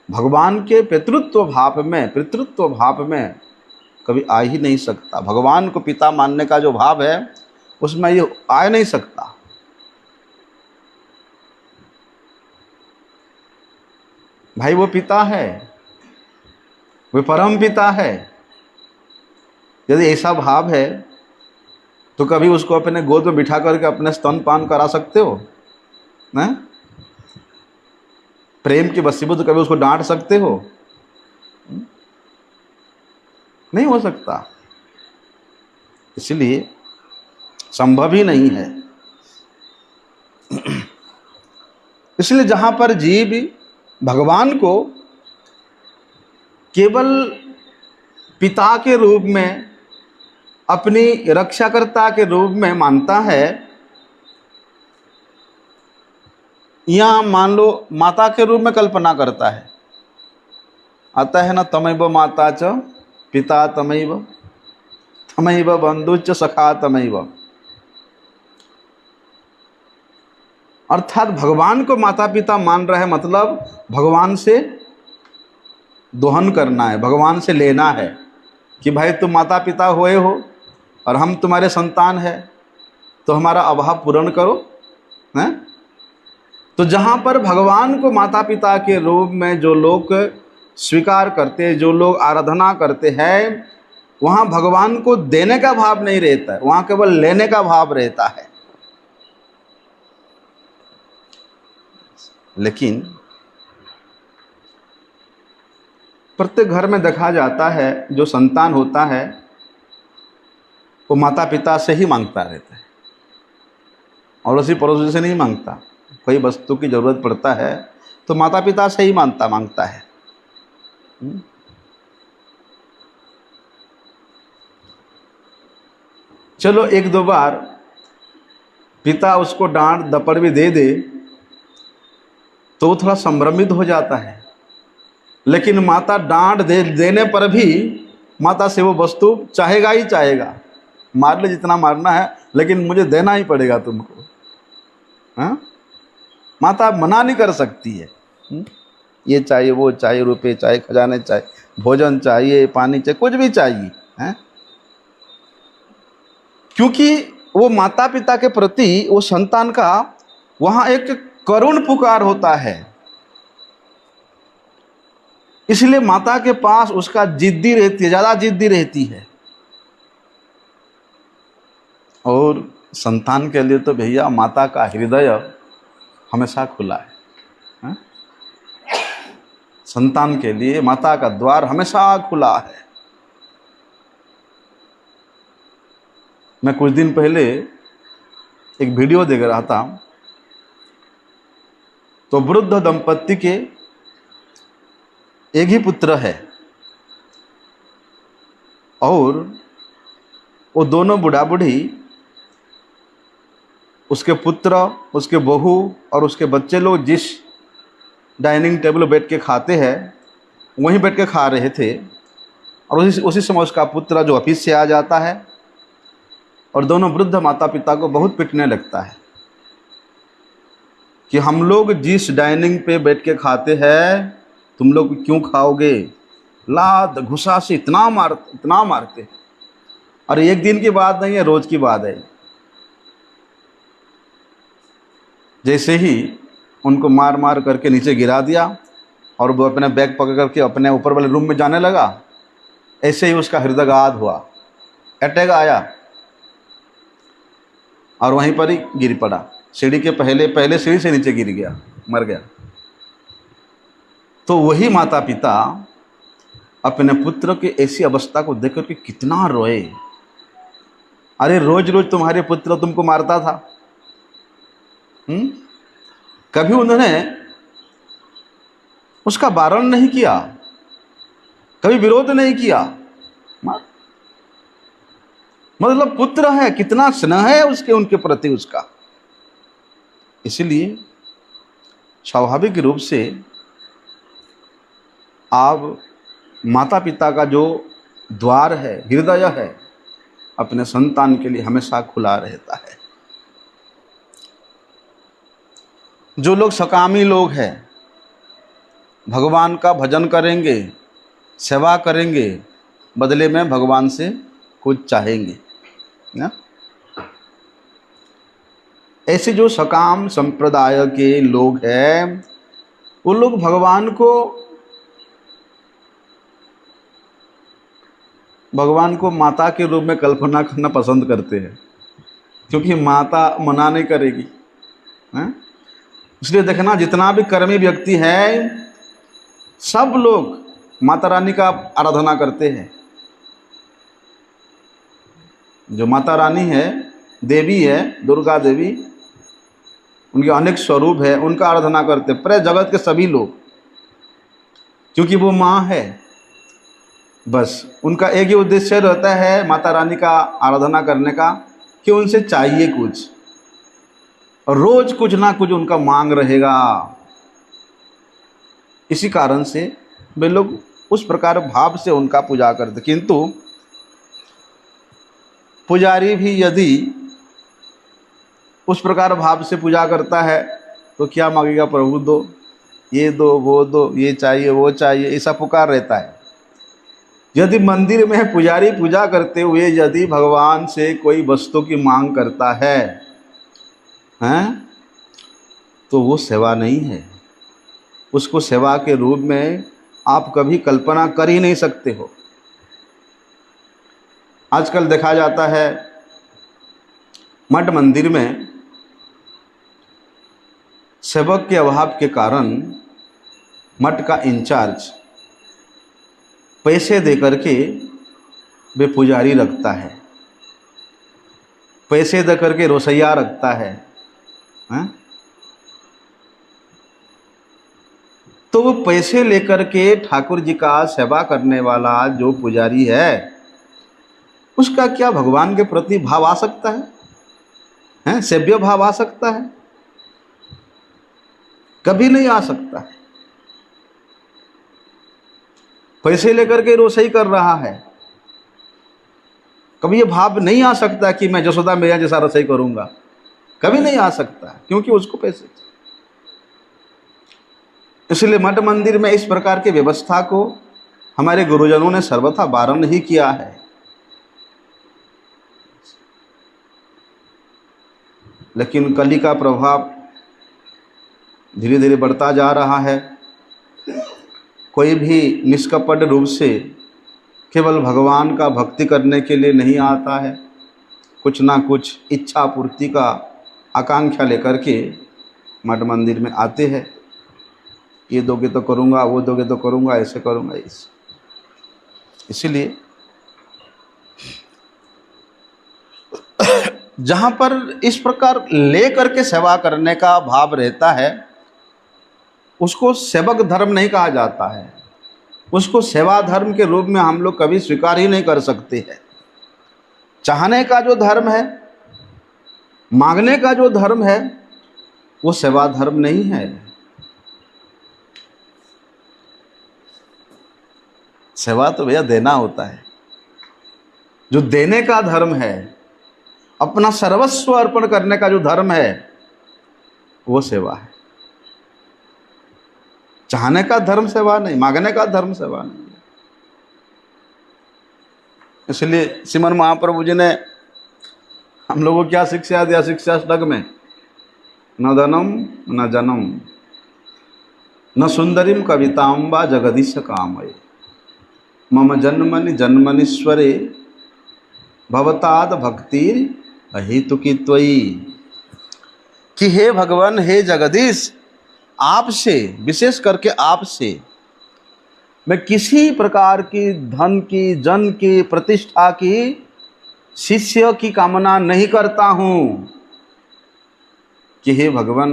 भगवान के पितृत्व भाव में कभी आ ही नहीं सकता। भगवान को पिता मानने का जो भाव है उसमें ये आ नहीं सकता। भाई वो पिता है, वो परम पिता है। यदि ऐसा भाव है तो कभी उसको अपने गोद में बिठा करके अपने स्तनपान करा सकते हो ना? प्रेम के वशीभूत कभी उसको डांट सकते हो? नहीं हो सकता। इसलिए संभव ही नहीं है। इसलिए जहां पर जीव भगवान को केवल पिता के रूप में, अपनी रक्षाकर्ता के रूप में मानता है, या मान लो माता के रूप में कल्पना करता है, आता है ना, तमैव माता च पिता तमैव, तमैव बंधुश्च सखा तमैव। अर्थात भगवान को माता पिता मान रहा है, मतलब भगवान से दोहन करना है, भगवान से लेना है कि भाई तुम माता पिता हुए हो और हम तुम्हारे संतान हैं, तो हमारा अभाव पूर्ण करो हैं? तो जहाँ पर भगवान को माता पिता के रूप में जो लोग स्वीकार करते हैं, जो लोग आराधना करते हैं, वहाँ भगवान को देने का भाव नहीं रहता है, वहाँ केवल लेने का भाव रहता है। लेकिन प्रत्येक घर में देखा जाता है, जो संतान होता है वो माता पिता से ही मांगता रहता है, और उसी पड़ोसी से नहीं मांगता। कोई वस्तु की जरूरत पड़ता है तो माता पिता से ही मांगता है। चलो एक दो बार पिता उसको डांट दपड़ भी दे दे तो वो थोड़ा संभ्रमित हो जाता है, लेकिन माता डांट देने पर भी माता से वो वस्तु चाहेगा ही चाहेगा। मार ले जितना मारना है, लेकिन मुझे देना ही पड़ेगा तुमको। हाँ, माता मना नहीं कर सकती है। ये चाहिए, वो चाहिए, रुपए चाहिए, खजाने चाहिए, भोजन चाहिए, पानी चाहिए, कुछ भी चाहिए है, क्योंकि वो माता पिता के प्रति वो संतान का वहां एक करुण पुकार होता है। इसलिए माता के पास उसका जिद्दी रहती है, ज्यादा जिद्दी रहती है। और संतान के लिए तो भैया माता का हृदय हमेशा खुला है। संतान के लिए माता का द्वार हमेशा खुला है। मैं कुछ दिन पहले एक वीडियो देख रहा था, तो वृद्ध दंपत्ति के एक ही पुत्र है और वो दोनों बूढ़ा बूढ़ी, उसके पुत्र, उसके बहू और उसके बच्चे लोग जिस डाइनिंग टेबल बैठ के खाते हैं वहीं बैठ के खा रहे थे। और उसी समय उसका पुत्र जो ऑफिस से आ जाता है और दोनों वृद्ध माता पिता को बहुत पिटने लगता है कि हम लोग जिस डाइनिंग पे बैठ के खाते हैं तुम लोग क्यों खाओगे। लात घुसा से इतना मारते। और एक दिन की बात नहीं है, रोज की बात है। जैसे ही उनको मार मार करके नीचे गिरा दिया और वो अपने बैग पकड़ करके अपने ऊपर वाले रूम में जाने लगा, ऐसे ही उसका हृदयाघात हुआ, अटैक आया और वहीं पर ही गिर पड़ा। सीढ़ी के पहले सीढ़ी से नीचे गिर गया, मर गया। तो वही माता पिता अपने पुत्र की ऐसी अवस्था को देख करके कितना रोए। अरे रोज रोज तुम्हारे पुत्र तुमको मारता था, कभी उन्होंने उसका वारण नहीं किया, कभी विरोध नहीं किया। मतलब पुत्र है, कितना स्नेह है उसके उनके प्रति उसका। इसलिए स्वाभाविक रूप से आप माता पिता का जो द्वार है, हृदय है, अपने संतान के लिए हमेशा खुला रहता है। जो लोग सकामी लोग हैं, भगवान का भजन करेंगे, सेवा करेंगे, बदले में भगवान से कुछ चाहेंगे ना। ऐसे जो सकाम संप्रदाय के लोग हैं वो लोग भगवान को माता के रूप में कल्पना करना पसंद करते हैं, क्योंकि माता मना नहीं करेगी। इसलिए देखना जितना भी कर्मी व्यक्ति है सब लोग माता रानी का आराधना करते हैं। जो माता रानी है, देवी है, दुर्गा देवी, उनके अनेक स्वरूप है, उनका आराधना करते हैं पूरे जगत के सभी लोग, क्योंकि वो माँ है। बस उनका एक ही उद्देश्य रहता है माता रानी का आराधना करने का कि उनसे चाहिए कुछ, और रोज कुछ ना कुछ उनका मांग रहेगा। इसी कारण से वे लोग उस प्रकार भाव से उनका पूजा करते। किंतु पुजारी भी यदि उस प्रकार भाव से पूजा करता है तो क्या मांगेगा, प्रभु दो, ये दो, वो दो, ये चाहिए, वो चाहिए, ऐसा पुकार रहता है। यदि मंदिर में पुजारी पूजा करते हुए यदि भगवान से कोई वस्तु की मांग करता है तो वो सेवा नहीं है। उसको सेवा के रूप में आप कभी कल्पना कर ही नहीं सकते हो। आजकल देखा जाता है मठ मंदिर में सेवक के अभाव के कारण मठ का इंचार्ज पैसे दे करके वे पुजारी रखता है, पैसे दे करके रसोइया रखता है। तो वो पैसे लेकर के ठाकुर जी का सेवा करने वाला जो पुजारी है उसका क्या भगवान के प्रति भाव आ सकता है? हैं, सेव्य भाव आ सकता है? कभी नहीं आ सकता है। पैसे लेकर के रोसई कर रहा है, कभी ये भाव नहीं आ सकता कि मैं जसोदा मैया जैसा रसोई करूंगा, कभी नहीं आ सकता, क्योंकि उसको पैसे। इसलिए मठ मंदिर में इस प्रकार की व्यवस्था को हमारे गुरुजनों ने सर्वथा बारण ही किया है। लेकिन कली का प्रभाव धीरे धीरे बढ़ता जा रहा है। कोई भी निष्कपट रूप से केवल भगवान का भक्ति करने के लिए नहीं आता है, कुछ ना कुछ इच्छा पूर्ति का आकांक्षा लेकर के मठ मंदिर में आते हैं। ये दोगे तो करूँगा, वो दोगे तो करूँगा, ऐसे करूँगा, ऐसे। इसीलिए जहाँ पर इस प्रकार ले करके सेवा करने का भाव रहता है, उसको सेवक धर्म नहीं कहा जाता है, उसको सेवा धर्म के रूप में हम लोग कभी स्वीकार ही नहीं कर सकते हैं। चाहने का जो धर्म है, मांगने का जो धर्म है, वो सेवा धर्म नहीं है। सेवा तो भैया देना होता है। जो देने का धर्म है, अपना सर्वस्व अर्पण करने का जो धर्म है, वो सेवा है। चाहने का धर्म सेवा नहीं, मांगने का धर्म सेवा नहीं। इसलिए श्रीमन महाप्रभु जी ने हम लोगों को क्या शिक्षा दिया? शिक्षा ष्टक में, न धनम न जनम न सुंदरीम कविताम वा जगदीश कामये मम जन्मनि जन्मनीश्वरे भवताद भक्तिर अहेतुकी त्वयि। कि हे भगवान, हे जगदीश, आपसे, विशेष करके आपसे मैं किसी प्रकार की धन की, जन की, प्रतिष्ठा की, शिष्य की कामना नहीं करता हूँ। कि हे भगवान,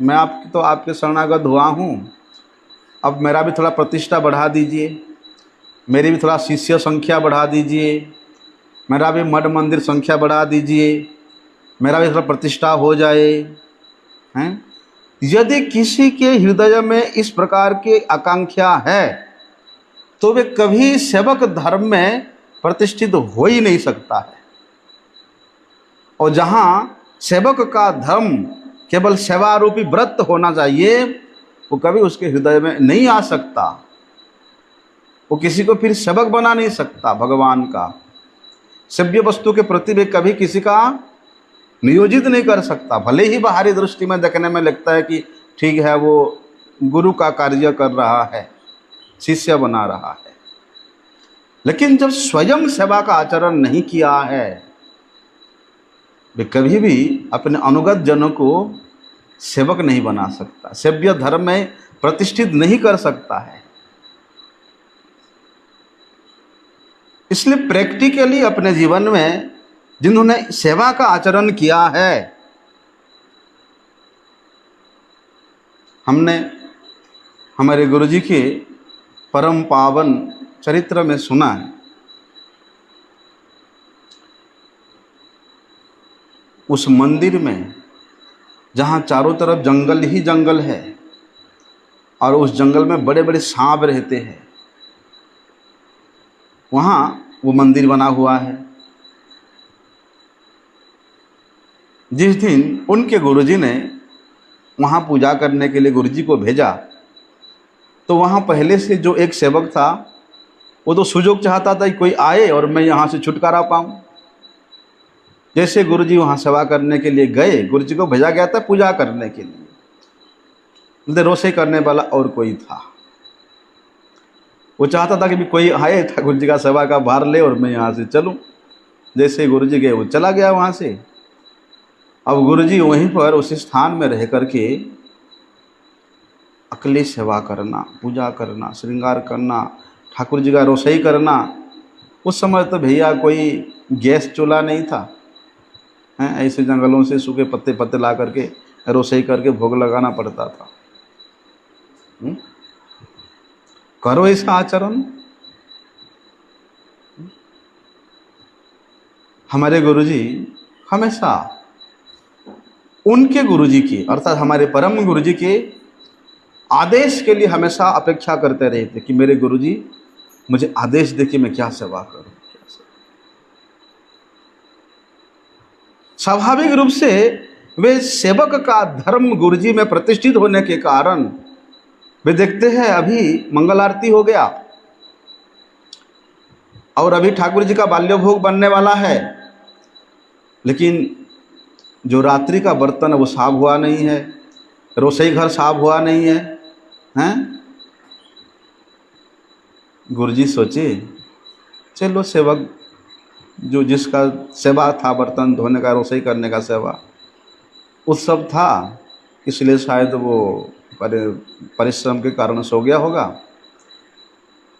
मैं आपके शरणागत हुआ हूँ, अब मेरा भी थोड़ा प्रतिष्ठा बढ़ा दीजिए, मेरी भी थोड़ा शिष्य संख्या बढ़ा दीजिए, मेरा भी मठ मंदिर संख्या बढ़ा दीजिए, मेरा भी थोड़ा प्रतिष्ठा हो जाए। हैं? यदि किसी के हृदय में इस प्रकार की आकांक्षा है, तो वे कभी सेवक धर्म में प्रतिष्ठित हो ही नहीं सकता है। और जहाँ सेवक का धर्म केवल सेवा रूपी व्रत होना चाहिए, वो कभी उसके हृदय में नहीं आ सकता। वो किसी को फिर सेवक बना नहीं सकता भगवान का। सेव्य वस्तु के प्रति वे कभी किसी का नियोजित नहीं कर सकता। भले ही बाहरी दृष्टि में देखने में लगता है कि ठीक है, वो गुरु का कार्य कर रहा है, शिष्य बना रहा है, लेकिन जब स्वयं सेवा का आचरण नहीं किया है, वे कभी भी अपने अनुगत जनों को सेवक नहीं बना सकता, सेव्य धर्म में प्रतिष्ठित नहीं कर सकता है। इसलिए प्रैक्टिकली अपने जीवन में जिन्होंने सेवा का आचरण किया है, हमने हमारे गुरुजी के परम पावन चरित्र में सुना है। उस मंदिर में जहाँ चारों तरफ जंगल ही जंगल है और उस जंगल में बड़े बड़े सांप रहते हैं, वहाँ वो मंदिर बना हुआ है। जिस दिन उनके गुरुजी ने वहाँ पूजा करने के लिए गुरुजी को भेजा, तो वहाँ पहले से जो एक सेवक था, वो तो सुजोग चाहता था कि कोई आए और मैं यहाँ से छुटकारा पाऊँ। जैसे गुरुजी वहाँ सेवा करने के लिए गए, गुरुजी को भेजा गया था पूजा करने के लिए, रोसे करने वाला और कोई था। वो चाहता था कि भी कोई आए, ठाकुर जी का सेवा का भार ले और मैं यहाँ से चलूँ। जैसे गुरुजी गए, वो चला गया वहाँ से। अब गुरुजी वहीं पर उस स्थान में रह करके अकेले सेवा करना, पूजा करना, श्रृंगार करना, ठाकुर जी का रोसई करना। उस समय तो भैया कोई गैस चूल्हा नहीं था, हैं, ऐसे जंगलों से सूखे पत्ते पत्ते ला करके रोसई करके भोग लगाना पड़ता था। करो ऐसा आचरण। हमारे गुरुजी हमेशा उनके गुरुजी की अर्थात हमारे परम गुरुजी के आदेश के लिए हमेशा अपेक्षा करते रहे थे कि मेरे गुरुजी मुझे आदेश दे कि मैं क्या सेवा करूं। स्वाभाविक रूप से वे सेवक का धर्म गुरुजी में प्रतिष्ठित होने के कारण वे देखते हैं अभी मंगल आरती हो गया और अभी ठाकुर जी का बाल्य भोग बनने वाला है, लेकिन जो रात्रि का बर्तन है वो साफ हुआ नहीं है, रसोई घर साफ हुआ नहीं है, हैं? गुरुजी सोचे चलो सेवक जो जिसका सेवा था बर्तन धोने का रसोई करने का सेवा उत्सव था, इसलिए शायद वो परिश्रम के कारण सो गया होगा।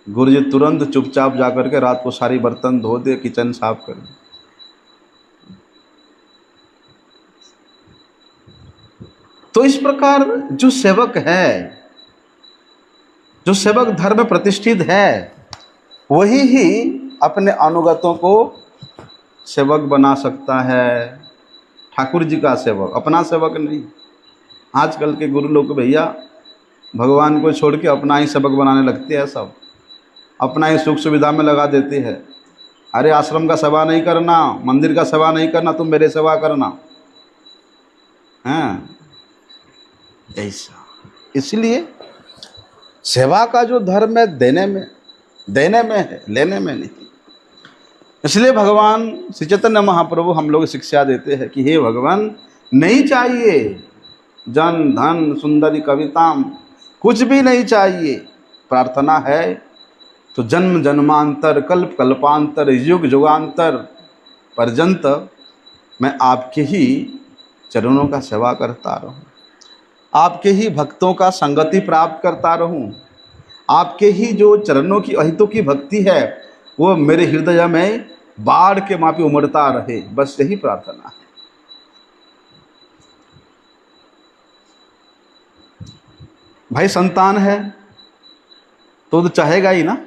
गुरुजी तुरंत चुपचाप जाकर के रात को सारी बर्तन धो दे, किचन साफ कर दे। तो इस प्रकार जो सेवक है, जो सेवक धर्म में प्रतिष्ठित है, वही ही अपने अनुगतों को सेवक बना सकता है। ठाकुर जी का सेवक, अपना सेवक नहीं। आजकल के गुरु लोग भैया भगवान को छोड़ के अपना ही सेवक बनाने लगते हैं, सब अपना ही सुख सुविधा में लगा देते हैं। अरे आश्रम का सेवा नहीं करना, मंदिर का सेवा नहीं करना, तुम मेरे सेवा करना, हैं ऐसा। इसलिए सेवा का जो धर्म है देने में है, लेने में नहीं। इसलिए भगवान श्री चैतन्य महाप्रभु हम लोग शिक्षा देते हैं कि हे भगवान, नहीं चाहिए जन धन सुंदरी कविताम, कुछ भी नहीं चाहिए। प्रार्थना है तो जन्म जन्मांतर कल्प कल्पांतर युग युगांतर पर्यंत मैं आपके ही चरणों का सेवा करता रहूं, आपके ही भक्तों का संगति प्राप्त करता रहूं, आपके ही जो चरणों की अहितों की भक्ति है वो मेरे हृदय में बाढ़ के मापी उमड़ता रहे। बस यही प्रार्थना है। भाई संतान है तो चाहेगा ही ना,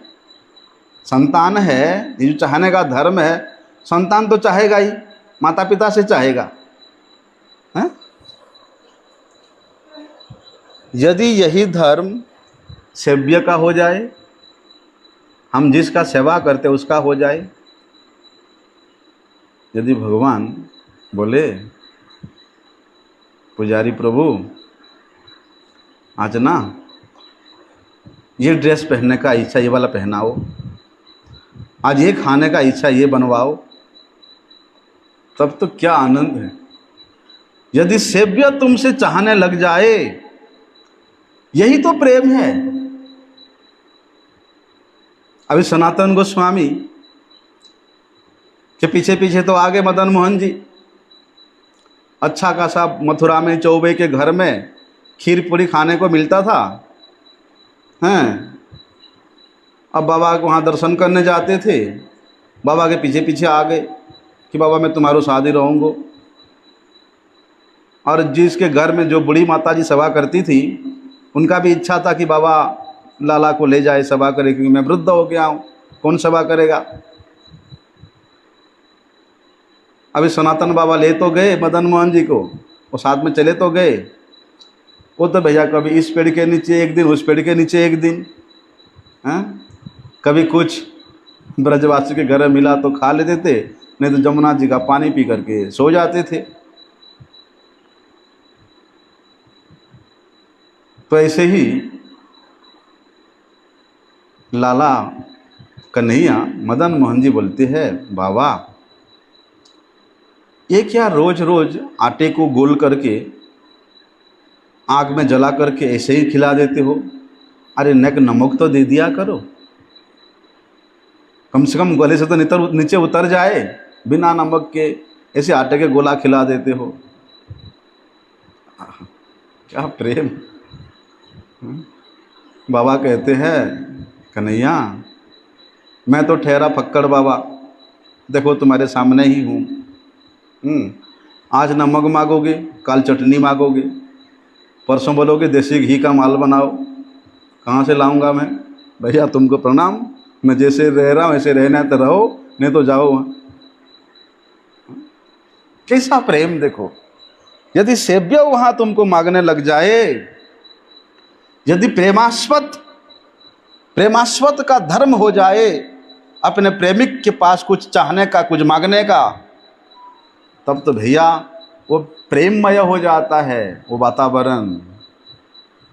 संतान है, ये जो चाहने का धर्म है, संतान तो चाहेगा ही, माता पिता से चाहेगा, है? यदि यही धर्म सेव्य का हो जाए, हम जिसका सेवा करते उसका हो जाए, यदि भगवान बोले पुजारी प्रभु आज ना ये ड्रेस पहनने का इच्छा ये वाला पहनाओ, आज ये खाने का इच्छा ये बनवाओ, तब तो क्या आनंद है। यदि सेव्य तुमसे चाहने लग जाए, यही तो प्रेम है। अभी सनातन गोस्वामी के पीछे पीछे तो आगे मदन मोहन जी, अच्छा खासा मथुरा में चौबे के घर में खीर पूरी खाने को मिलता था, हैं? अब बाबा को वहाँ दर्शन करने जाते थे, बाबा के पीछे पीछे आ गए कि बाबा मैं तुम्हारो शादी रहूँगो। और जिसके घर में जो बूढ़ी माता जी सेवा करती थी, उनका भी इच्छा था कि बाबा लाला को ले जाए सेवा करे, क्योंकि मैं वृद्ध हो गया हूँ, कौन सेवा करेगा। अभी सनातन बाबा ले तो गए मदन मोहन जी को, वो साथ में चले तो गए, वो तो भैया कभी इस पेड़ के नीचे एक दिन, उस पेड़ के नीचे एक दिन, हैं? कभी कुछ ब्रजवासी के घर में मिला तो खा लेते थे, नहीं तो जमुना जी का पानी पी करके सो जाते थे। तो ऐसे ही लाला कन्हैया मदन मोहन जी बोलते हैं, बाबा ये क्या रोज रोज आटे को गोल करके आग में जला करके ऐसे ही खिला देते हो? अरे नमक तो दे दिया करो, कम से कम गले से तो नीचे उतर जाए। बिना नमक के ऐसे आटे के गोला खिला देते हो, क्या प्रेम। बाबा कहते हैं, कन्हैया मैं तो ठहरा फक्कड़ बाबा, देखो तुम्हारे सामने ही हूँ। आज नमक मांगोगे, कल चटनी मांगोगे, परसों बोलोगे देसी घी का माल बनाओ, कहाँ से लाऊंगा मैं? भैया तुमको प्रणाम, मैं जैसे रह रहा हूँ ऐसे रहना तो रहो, नहीं तो जाओ वहाँ। कैसा प्रेम देखो। यदि सेव्य वहां तुमको मांगने लग जाए, यदि प्रेमास्पद का धर्म हो जाए अपने प्रेमिक के पास कुछ चाहने का, कुछ मांगने का, तब तो भैया वो प्रेममय हो जाता है वो वातावरण।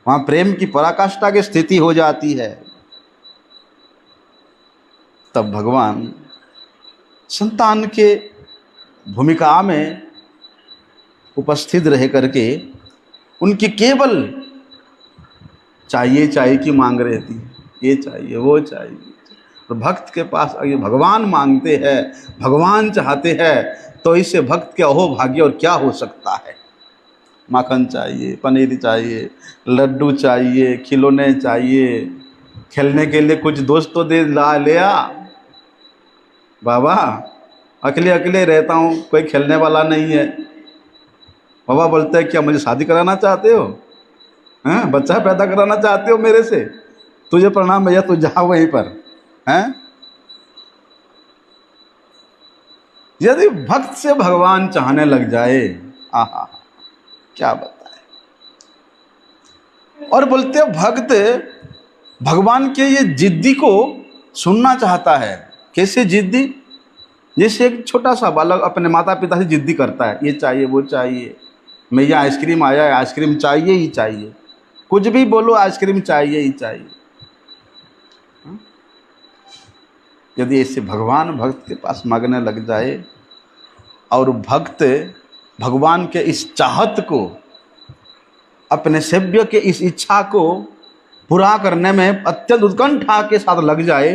वहां प्रेम की पराकाष्ठा की स्थिति हो जाती है। तब भगवान संतान के भूमिका में उपस्थित रह करके उनकी केवल चाहिए की मांग रहती है, ये चाहिए वो चाहिए। तो भक्त के पास ये भगवान मांगते हैं, भगवान चाहते हैं, तो इससे भक्त के अहो भाग्य और क्या हो सकता है। माखन चाहिए, पनीर चाहिए, लड्डू चाहिए, खिलौने चाहिए, खेलने के लिए कुछ दोस्त तो दे ला लिया। बाबा अकेले अकेले रहता हूँ, कोई खेलने वाला नहीं है। बाबा बोलते हैं क्या मुझे शादी कराना चाहते हो, हैं बच्चा पैदा कराना चाहते हो मेरे से? तुझे प्रणाम भैया, तू जा वहीं पर। हैं यदि भक्त से भगवान चाहने लग जाए, आहा क्या बताए। और बोलते हैं भक्त भगवान के ये जिद्दी को सुनना चाहता है। कैसे जिद्दी? जैसे एक छोटा सा बालक अपने माता पिता से जिद्दी करता है, ये चाहिए वो चाहिए, मैया आइसक्रीम आया है, आइसक्रीम चाहिए ही चाहिए, कुछ भी बोलो आइसक्रीम चाहिए ही चाहिए। यदि ऐसे भगवान भक्त के पास मांगने लग जाए और भक्त भगवान के इस चाहत को, अपने सेव्य के इस इच्छा को पूरा करने में अत्यंत उत्कंठा के साथ लग जाए,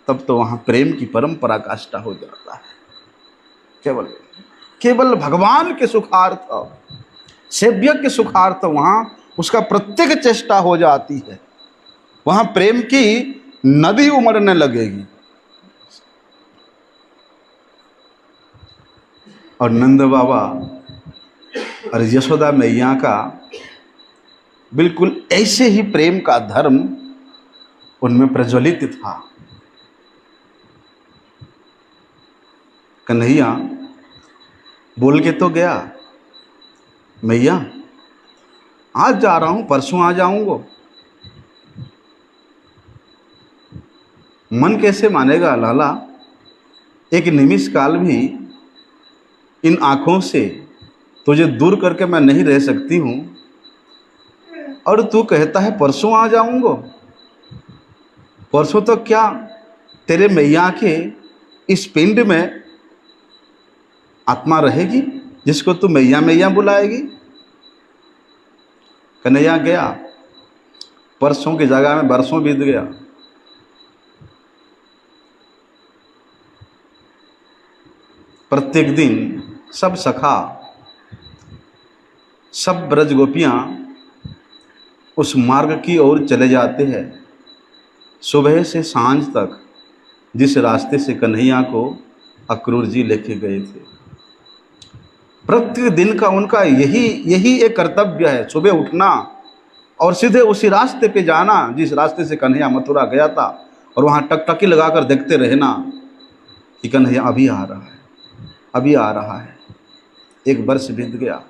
तब तो वहां प्रेम की परंपरा काष्ठा हो जाता है। केवल भगवान के सुखार्थ, सेव्य के सुखार्थ वहां उसका प्रत्येक चेष्टा हो जाती है। वहां प्रेम की नदी उमड़ने लगेगी। और नंद बाबा और यशोदा मैया का बिल्कुल ऐसे ही प्रेम का धर्म उनमें प्रज्वलित था। कन्हैया बोल के तो गया, मैया आज जा रहा हूं, परसों आ जाऊंगा। मन कैसे मानेगा लाला, एक निमिष काल भी इन आंखों से तुझे दूर करके मैं नहीं रह सकती हूं, और तू कहता है परसों आ जाऊंगा। परसों तो क्या तेरे मैया के इस पिंड में आत्मा रहेगी जिसको तू मैया मैया बुलाएगी। कन्हैया गया, परसों की जगह में बरसों बीत गया। प्रत्येक दिन सब सखा, सब ब्रज गोपियां उस मार्ग की ओर चले जाते हैं। सुबह से सांझ तक जिस रास्ते से कन्हैया को अक्रूर जी लेके गए थे, प्रत्येक दिन का उनका यही एक कर्तव्य है, सुबह उठना और सीधे उसी रास्ते पे जाना जिस रास्ते से कन्हैया मथुरा गया था, और वहाँ टकटकी लगाकर देखते रहना कि कन्हैया अभी आ रहा है, अभी आ रहा है। एक वर्ष बीत गया।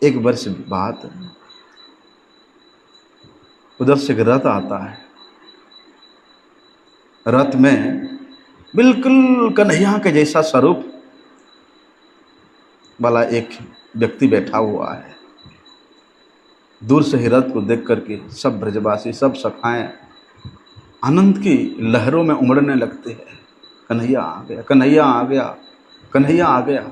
एक वर्ष बाद उधर से रथ आता है। रथ में बिल्कुल कन्हैया के जैसा स्वरूप वाला एक व्यक्ति बैठा हुआ है। दूर से ही रथ को देख करके सब ब्रजवासी, सब सखाएं आनंद की लहरों में उमड़ने लगते हैं। कन्हैया आ गया, कन्हैया आ गया, कन्हैया आ गया।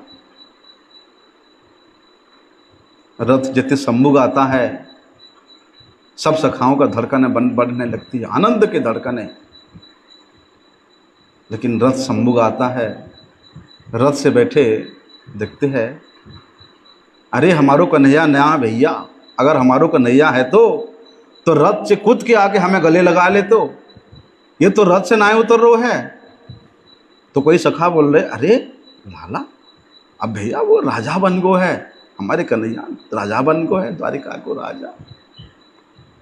रथ जितने सम्मुख आता है, सब सखाओं का धड़कनें बढ़ने लगती है, आनंद के धड़कनें। लेकिन रथ सम्मुख आता है, रथ से बैठे देखते हैं, अरे हमारो कन्हैया नया भैया, अगर हमारो कन्हैया है तो रथ से कूद के आके हमें गले लगा ले। तो ये तो रथ से ना उतर रो है। तो कोई सखा बोल रहे, अरे लाला अब भैया वो राजा बन गो है, हमारे कन्हैया राजा बन गो है, द्वारिका को राजा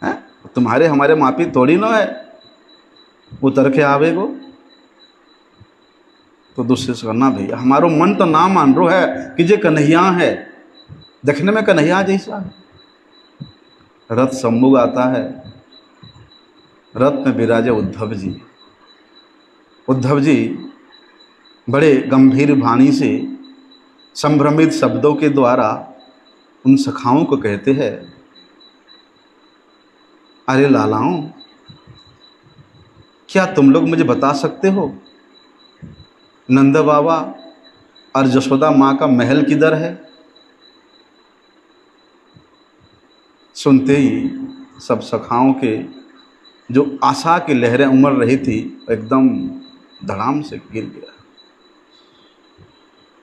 है, तुम्हारे हमारे मापी थोड़ी ना है उतर के आवे गो। तो दूसरे से कहना भैया हमारो मन तो ना मान रो है कि जे कन्हैया है, देखने में कन्हैया जैसा है। रथ सम्मुख आता है, रथ में विराजे उद्धव जी। उद्धव जी बड़े गंभीर वाणी से संभ्रमित शब्दों के द्वारा उन सखाओं को कहते हैं, अरे लालाओं, क्या तुम लोग मुझे बता सकते हो नंद बाबा और जशोदा माँ का महल किधर है? सुनते ही सब सखाओं के जो आशा की लहरें उमड़ रही थी एकदम धड़ाम से गिर गया।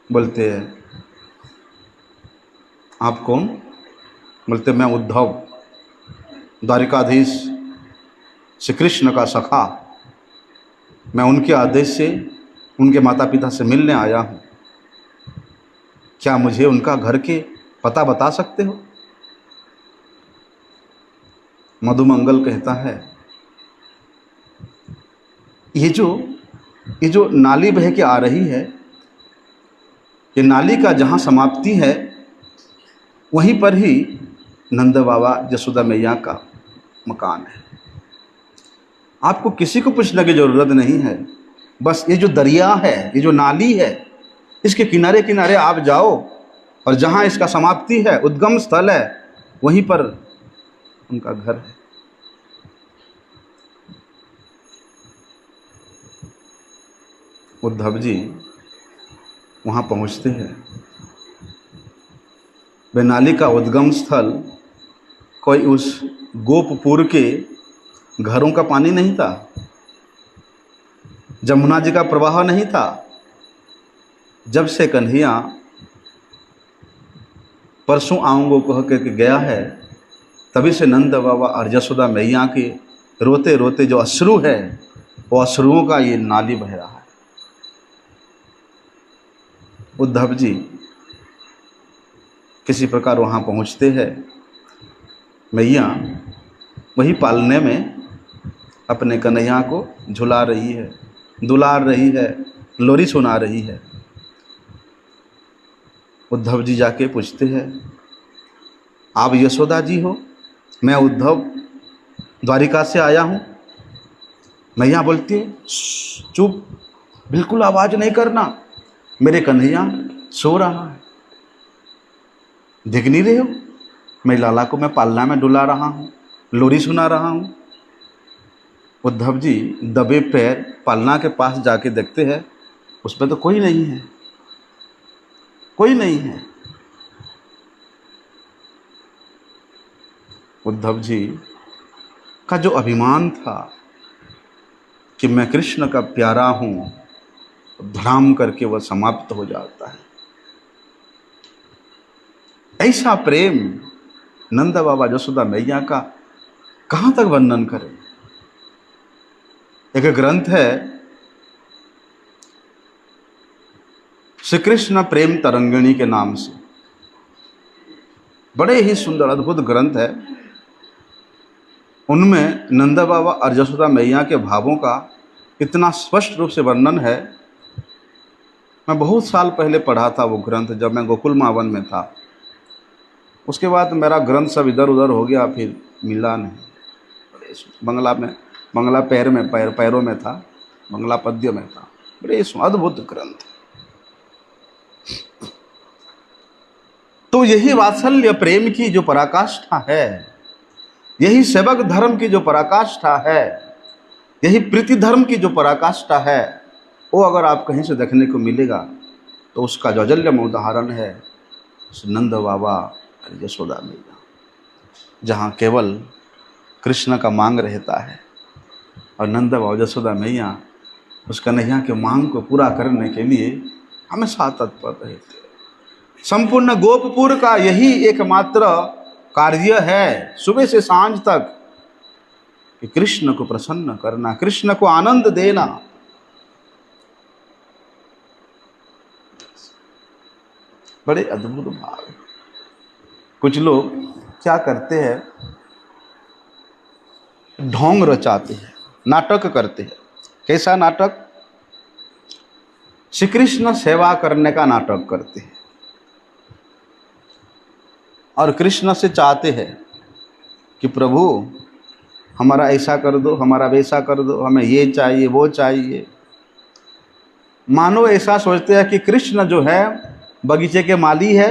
बोलते हैं, आप कौन? बोलते मैं उद्धव, द्वारिकाधीश श्री कृष्ण का सखा। मैं उनके आदेश से उनके माता पिता से मिलने आया हूँ। क्या मुझे उनका घर के पता बता सकते हो? मधुमंगल कहता है, ये जो नाली बह के आ रही है, ये नाली का जहाँ समाप्ति है वहीं पर ही नंद बाबा जसोदा मैया का मकान है। आपको किसी को पूछने की जरूरत नहीं है, बस ये जो दरिया है, ये जो नाली है, इसके किनारे किनारे आप जाओ और जहाँ इसका समाप्ति है, उद्गम स्थल है, वहीं पर उनका घर है। उद्धव जी वहाँ पहुँचते हैं। वे नाली का उद्गम स्थल कोई उस गोपपुर के घरों का पानी नहीं था, जमुना जी का प्रवाह नहीं था। जब से कन्हैया परसों आऊँगो कह के गया है, तभी से नंद बाबा और जसोदा मैया के रोते रोते जो अश्रु है, वो अश्रुओं का ये नाली बह रहा है। उद्धव जी किसी प्रकार वहाँ पहुँचते हैं। मैया वही पालने में अपने कन्हैया को झुला रही है, दुलार रही है, लोरी सुना रही है। उद्धव जी जाके पूछते हैं, आप यशोदा जी हो? मैं उद्धव द्वारिका से आया हूँ। मैया बोलती है, चुप, बिल्कुल आवाज़ नहीं करना, मेरे कन्हैया सो रहा है। देख नहीं रहे हो, मैं लाला को मैं पालना में डुला रहा हूँ, लोरी सुना रहा हूँ। उद्धव जी दबे पैर पालना के पास जाके देखते हैं, उसमें तो कोई नहीं है, कोई नहीं है। उद्धव जी का जो अभिमान था कि मैं कृष्ण का प्यारा हूँ, धड़ाम करके वह समाप्त हो जाता है। ऐसा प्रेम नंद बाबा जसोदा मैया का कहाँ तक वर्णन करें। एक ग्रंथ है श्री कृष्ण प्रेम तरंगिणी के नाम से, बड़े ही सुंदर अद्भुत ग्रंथ है। उनमें नंद बाबा और जसोदा मैया के भावों का इतना स्पष्ट रूप से वर्णन है। मैं बहुत साल पहले पढ़ा था वो ग्रंथ, जब मैं गोकुल मावन में था। उसके बाद मेरा ग्रंथ सब इधर उधर हो गया, फिर मिला नहीं। बंगला पैरों में था, बंगला पद्य में था। बड़े अद्भुत ग्रंथ। तो यही वात्सल्य प्रेम की जो पराकाष्ठा है, यही सेवक धर्म की जो पराकाष्ठा है, यही प्रीति धर्म की जो पराकाष्ठा है, वो अगर आप कहीं से देखने को मिलेगा तो उसका जौजल्यम उदाहरण है नंद बाबा यशोदा मैया, जहाँ केवल कृष्ण का मांग रहता है और नंद बाबा यशोदा मैया उस कन्हैया के मांग को पूरा करने के लिए हमेशा तत्पर रहते हैं। संपूर्ण गोपपुर का यही एकमात्र कार्य है, सुबह से सांझ तक, कि कृष्ण को प्रसन्न करना, कृष्ण को आनंद देना। बड़े अद्भुत भाव। कुछ लोग क्या करते हैं, ढोंग रचाते हैं, नाटक करते हैं। कैसा नाटक? श्री कृष्ण सेवा करने का नाटक करते हैं और कृष्ण से चाहते हैं कि प्रभु हमारा ऐसा कर दो, हमारा वैसा कर दो, हमें ये चाहिए वो चाहिए। मानो ऐसा सोचते हैं कि कृष्ण जो है बगीचे के माली है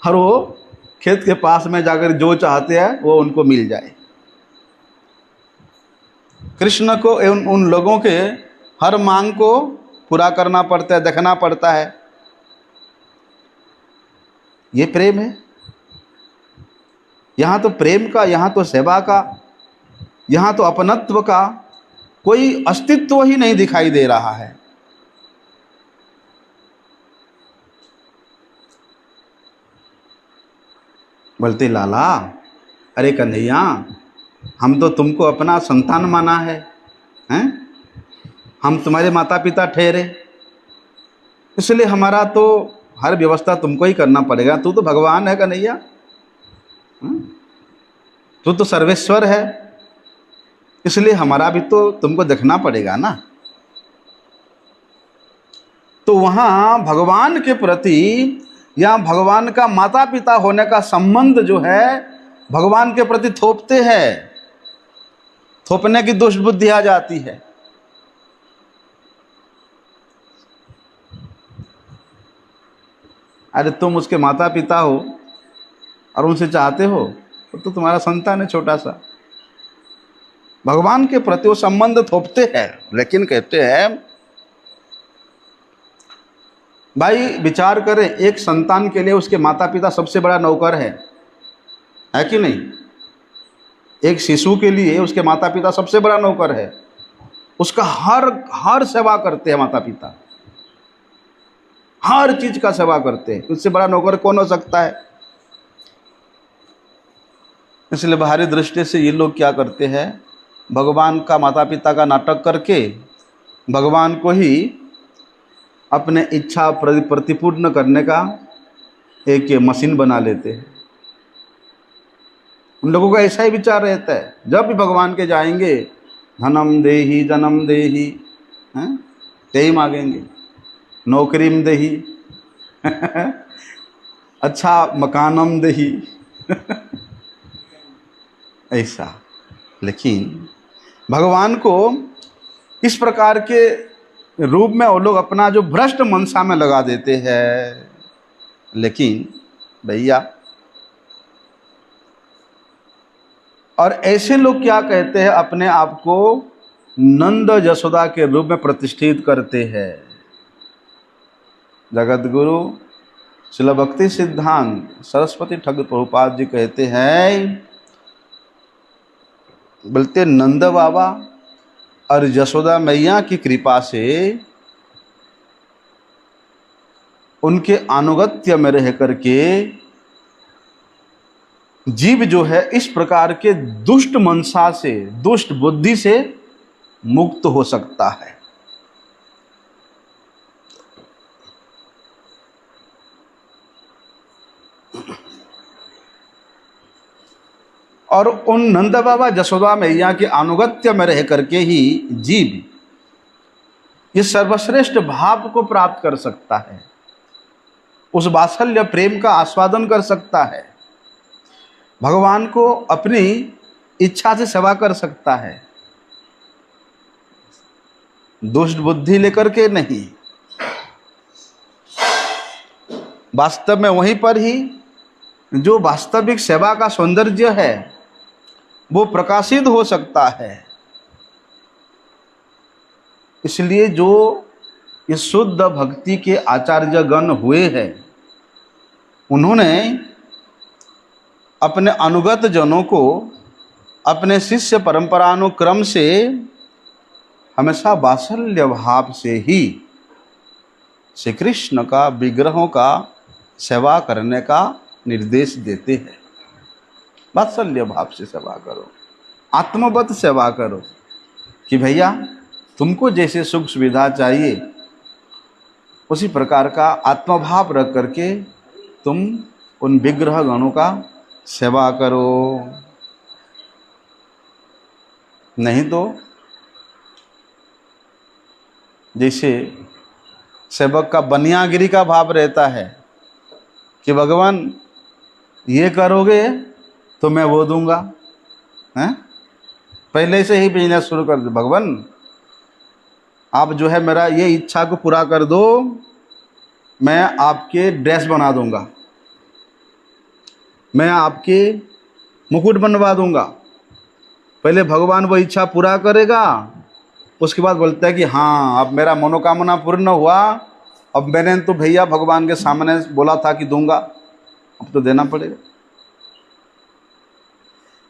और वो खेत के पास में जाकर जो चाहते हैं वो उनको मिल जाए। कृष्ण को उन लोगों के हर मांग को पूरा करना पड़ता है, देखना पड़ता है। ये प्रेम है। यहाँ तो प्रेम का, यहाँ तो सेवा का, यहाँ तो अपनत्व का कोई अस्तित्व ही नहीं दिखाई दे रहा है। बोलते लाला, अरे कन्हैया, हम तो तुमको अपना संतान माना है, हैं? हम तुम्हारे माता पिता ठहरे, इसलिए हमारा तो हर व्यवस्था तुमको ही करना पड़ेगा। तू तो भगवान है कन्हैया, तू तो सर्वेश्वर है, इसलिए हमारा भी तो तुमको देखना पड़ेगा ना। तो वहाँ भगवान के प्रति या भगवान का माता पिता होने का संबंध जो है भगवान के प्रति थोपते हैं, थोपने की दुष्ट बुद्धि आ जाती है। अरे तुम उसके माता पिता हो और उनसे चाहते हो तो तुम्हारा संतान है छोटा सा। भगवान के प्रति वो संबंध थोपते हैं, लेकिन कहते हैं भाई विचार करें, एक संतान के लिए उसके माता पिता सबसे बड़ा नौकर है कि नहीं? एक शिशु के लिए उसके माता पिता सबसे बड़ा नौकर है, उसका हर सेवा करते हैं माता पिता, हर चीज का सेवा करते हैं। उससे बड़ा नौकर कौन हो सकता है? इसलिए बाहरी दृष्टि से ये लोग क्या करते हैं, भगवान का माता पिता का नाटक करके भगवान को ही अपने इच्छा प्रतिपूर्ण करने का एक मशीन बना लेते हैं। उन लोगों का ऐसा ही विचार रहता है, जब भी भगवान के जाएंगे धनम देही जन्म देही, यही मांगेंगे, नौकरीम देही अच्छा मकानम देही ऐसा। लेकिन भगवान को इस प्रकार के रूप में वो लोग अपना जो भ्रष्ट मनसा में लगा देते हैं। लेकिन भैया, और ऐसे लोग क्या कहते हैं, अपने आप को नंद यशोदा के रूप में प्रतिष्ठित करते हैं। जगत गुरु श्रील भक्ति सिद्धांत सरस्वती ठाकुर प्रभुपाद जी कहते हैं, बोलते नंद बाबा और यशोदा मैया की कृपा से उनके अनुगत्य में रह करके जीव जो है इस प्रकार के दुष्ट मनसा से, दुष्ट बुद्धि से मुक्त हो सकता है। और उन नंद बाबा यशोदा मैया के अनुगत्य में रह करके ही जीव ये सर्वश्रेष्ठ भाव को प्राप्त कर सकता है, उस वात्सल्य प्रेम का आस्वादन कर सकता है, भगवान को अपनी इच्छा से सेवा कर सकता है, दुष्ट बुद्धि लेकर के नहीं। वास्तव में वहीं पर ही जो वास्तविक सेवा का सौंदर्य है वो प्रकाशित हो सकता है। इसलिए जो ये शुद्ध भक्ति के आचार्य गण हुए हैं, उन्होंने अपने अनुगत जनों को अपने शिष्य परंपरानुक्रम से हमेशा वात्सल्य भाव से ही श्री कृष्ण का विग्रहों का सेवा करने का निर्देश देते हैं। वात्सल्य भाव से सेवा करो, आत्मवत सेवा करो कि भैया तुमको जैसे सुख सुविधा चाहिए उसी प्रकार का आत्मभाव रख करके तुम उन विग्रह गणों का सेवा करो। नहीं तो जैसे सेवक का बनियागिरी का भाव रहता है कि भगवान ये करोगे तो मैं वो दूंगा, हैं? पहले से ही बिजनेस शुरू कर दो, भगवान आप जो है मेरा ये इच्छा को पूरा कर दो, मैं आपके ड्रेस बना दूंगा, मैं आपके मुकुट बनवा दूंगा। पहले भगवान वो इच्छा पूरा करेगा, उसके बाद बोलता है कि हाँ अब मेरा मनोकामना पूर्ण हुआ, अब मैंने तो भैया भगवान के सामने बोला था कि दूंगा, अब तो देना पड़ेगा।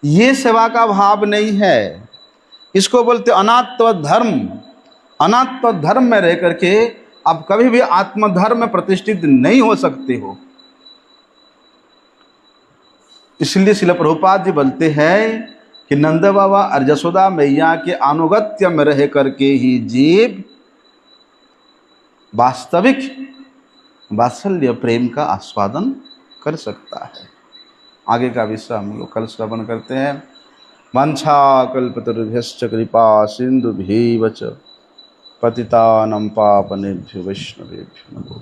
ये सेवा का भाव नहीं है, इसको बोलते अनात्म धर्म। अनात्म धर्म में रह करके आप कभी भी आत्मधर्म में प्रतिष्ठित नहीं हो सकते हो। इसलिए श्रील प्रभुपाद जी बोलते हैं कि नंद बाबा और यशोदा मैया के अनुगत्य में रह करके ही जीव वास्तविक वात्सल्य प्रेम का आस्वादन कर सकता है। आगे का विषय हम लोग कल श्रवण करते हैं। वांछा कल्पतरुभ्यश्च कृपा सिंधुभ्यैव च पतितानं पावनेभ्यो वैष्णवेभ्यो नमो।